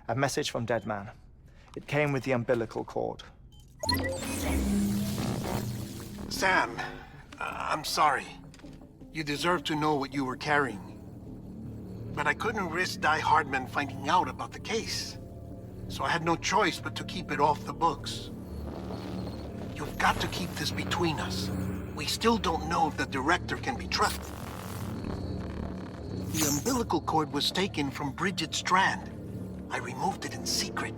a message from Dead Man. It came with the umbilical cord. Sam, I'm sorry. You deserve to know what you were carrying. But I couldn't risk Die-Hardman finding out about the case. So I had no choice but to keep it off the books. You've got to keep this between us. We still don't know if the director can be trusted. The umbilical cord was taken from Bridget Strand. I removed it in secret.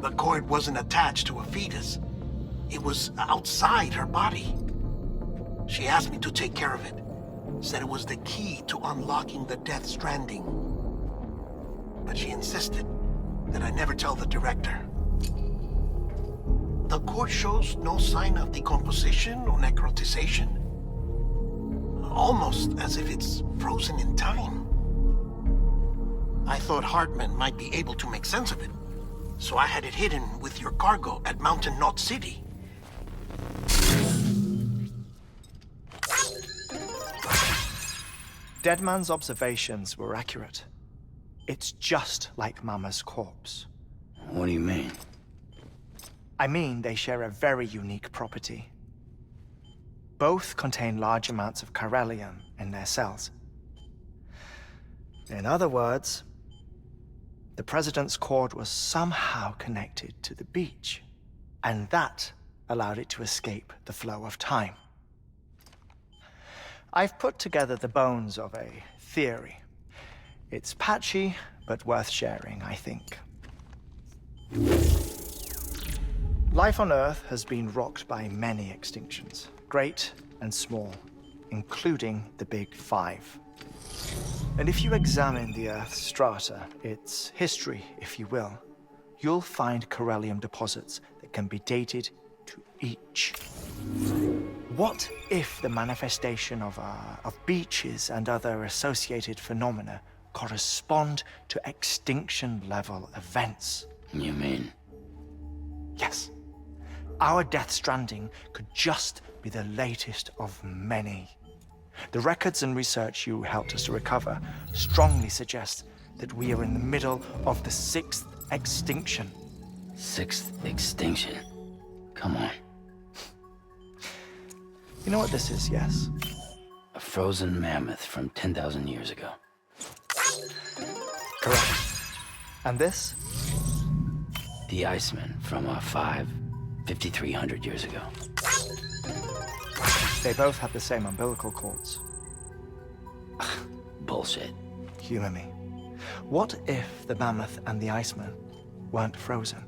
The cord wasn't attached to a fetus. It was outside her body. She asked me to take care of it. Said it was the key to unlocking the Death Stranding. But she insisted that I never tell the director. The cord shows no sign of decomposition or necrotization. Almost as if it's frozen in time. I thought Hartman might be able to make sense of it, so I had it hidden with your cargo at Mountain Knot City. Deadman's observations were accurate. It's just like Mama's corpse. What do you mean? I mean, they share a very unique property. Both contain large amounts of chiralium in their cells. In other words, the President's cord was somehow connected to the beach. And that allowed it to escape the flow of time. I've put together the bones of a theory. It's patchy, but worth sharing, I think. Life on Earth has been rocked by many extinctions, great and small, including the Big Five. And if you examine the Earth's strata, its history, if you will, you'll find corellium deposits that can be dated to each. What if the manifestation of beaches and other associated phenomena correspond to extinction-level events? You mean? Yes. Our Death Stranding could just be the latest of many. The records and research you helped us to recover strongly suggest that we are in the middle of the 6th extinction. 6th extinction? Come on. You know what this is, yes? A frozen mammoth from 10,000 years ago. Correct. And this? The Iceman from 5,300 years ago. They both have the same umbilical cords. Bullshit. Humor me. What if the mammoth and the Iceman weren't frozen?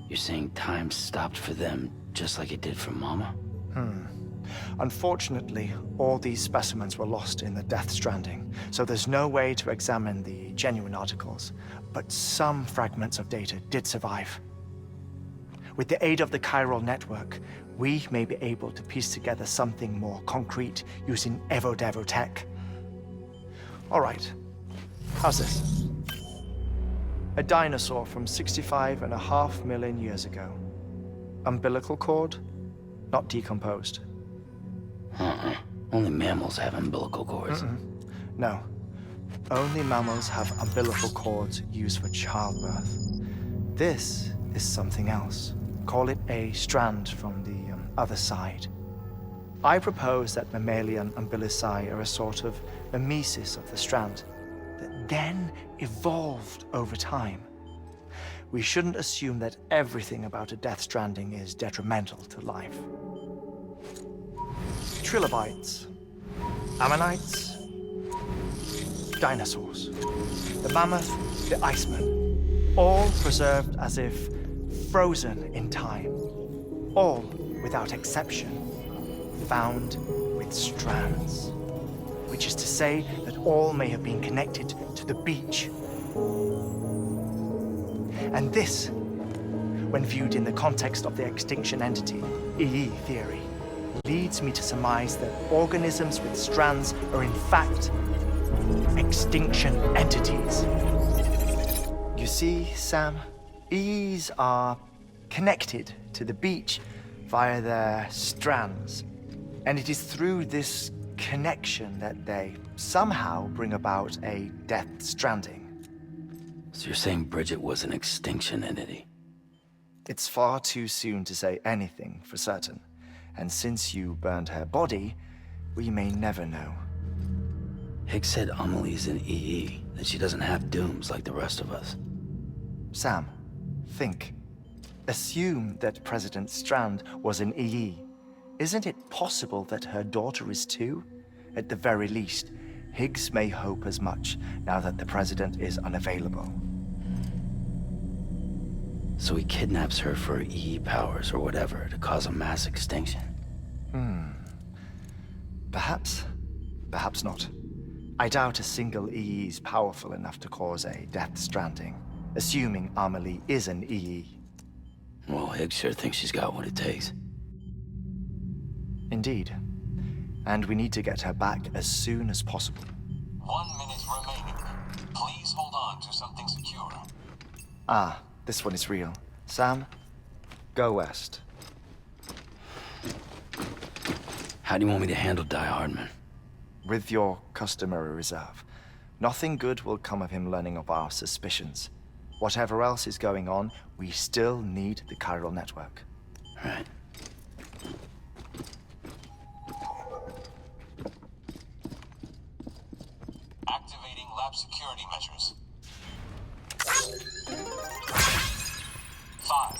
You're saying time stopped for them just like it did for Mama? Unfortunately, all these specimens were lost in the Death Stranding, so there's no way to examine the genuine articles, but some fragments of data did survive. With the aid of the chiral network, we may be able to piece together something more concrete using Evo-Devo tech. All right, how's this? A dinosaur from 65.5 million years ago. Umbilical cord, not decomposed. Only mammals have umbilical cords. No. Only mammals have umbilical cords used for childbirth. This is something else. Call it a strand from the other side. I propose that mammalian umbilici are a sort of mimesis of the strand that then evolved over time. We shouldn't assume that everything about a Death Stranding is detrimental to life. Trilobites, ammonites, dinosaurs, the mammoth, the Iceman, all preserved as if frozen in time, all, without exception, found with strands, which is to say that all may have been connected to the beach. And this, when viewed in the context of the extinction entity, EE theory, leads me to surmise that organisms with strands are in fact extinction entities. You see, Sam, EEs are connected to the beach via their strands. And it is through this connection that they somehow bring about a Death Stranding. So you're saying Bridget was an extinction entity? It's far too soon to say anything for certain. And since you burned her body, we may never know. Higgs said Amelie's an EE, that she doesn't have dooms like the rest of us. Sam, think. Assume that President Strand was an EE. Isn't it possible that her daughter is too? At the very least, Higgs may hope as much now that the President is unavailable. So he kidnaps her for EE powers or whatever to cause a mass extinction. Perhaps. Perhaps not. I doubt a single EE is powerful enough to cause a Death Stranding, assuming Amelie is an EE. Well, Higgs sure thinks she's got what it takes. Indeed. And we need to get her back as soon as possible. 1 minute remaining. Please hold on to something secure. Ah, this one is real. Sam, go west. How do you want me to handle Die-Hardman? With your customary reserve. Nothing good will come of him learning of our suspicions. Whatever else is going on, we still need the chiral network. Right. Activating lab security measures. 5,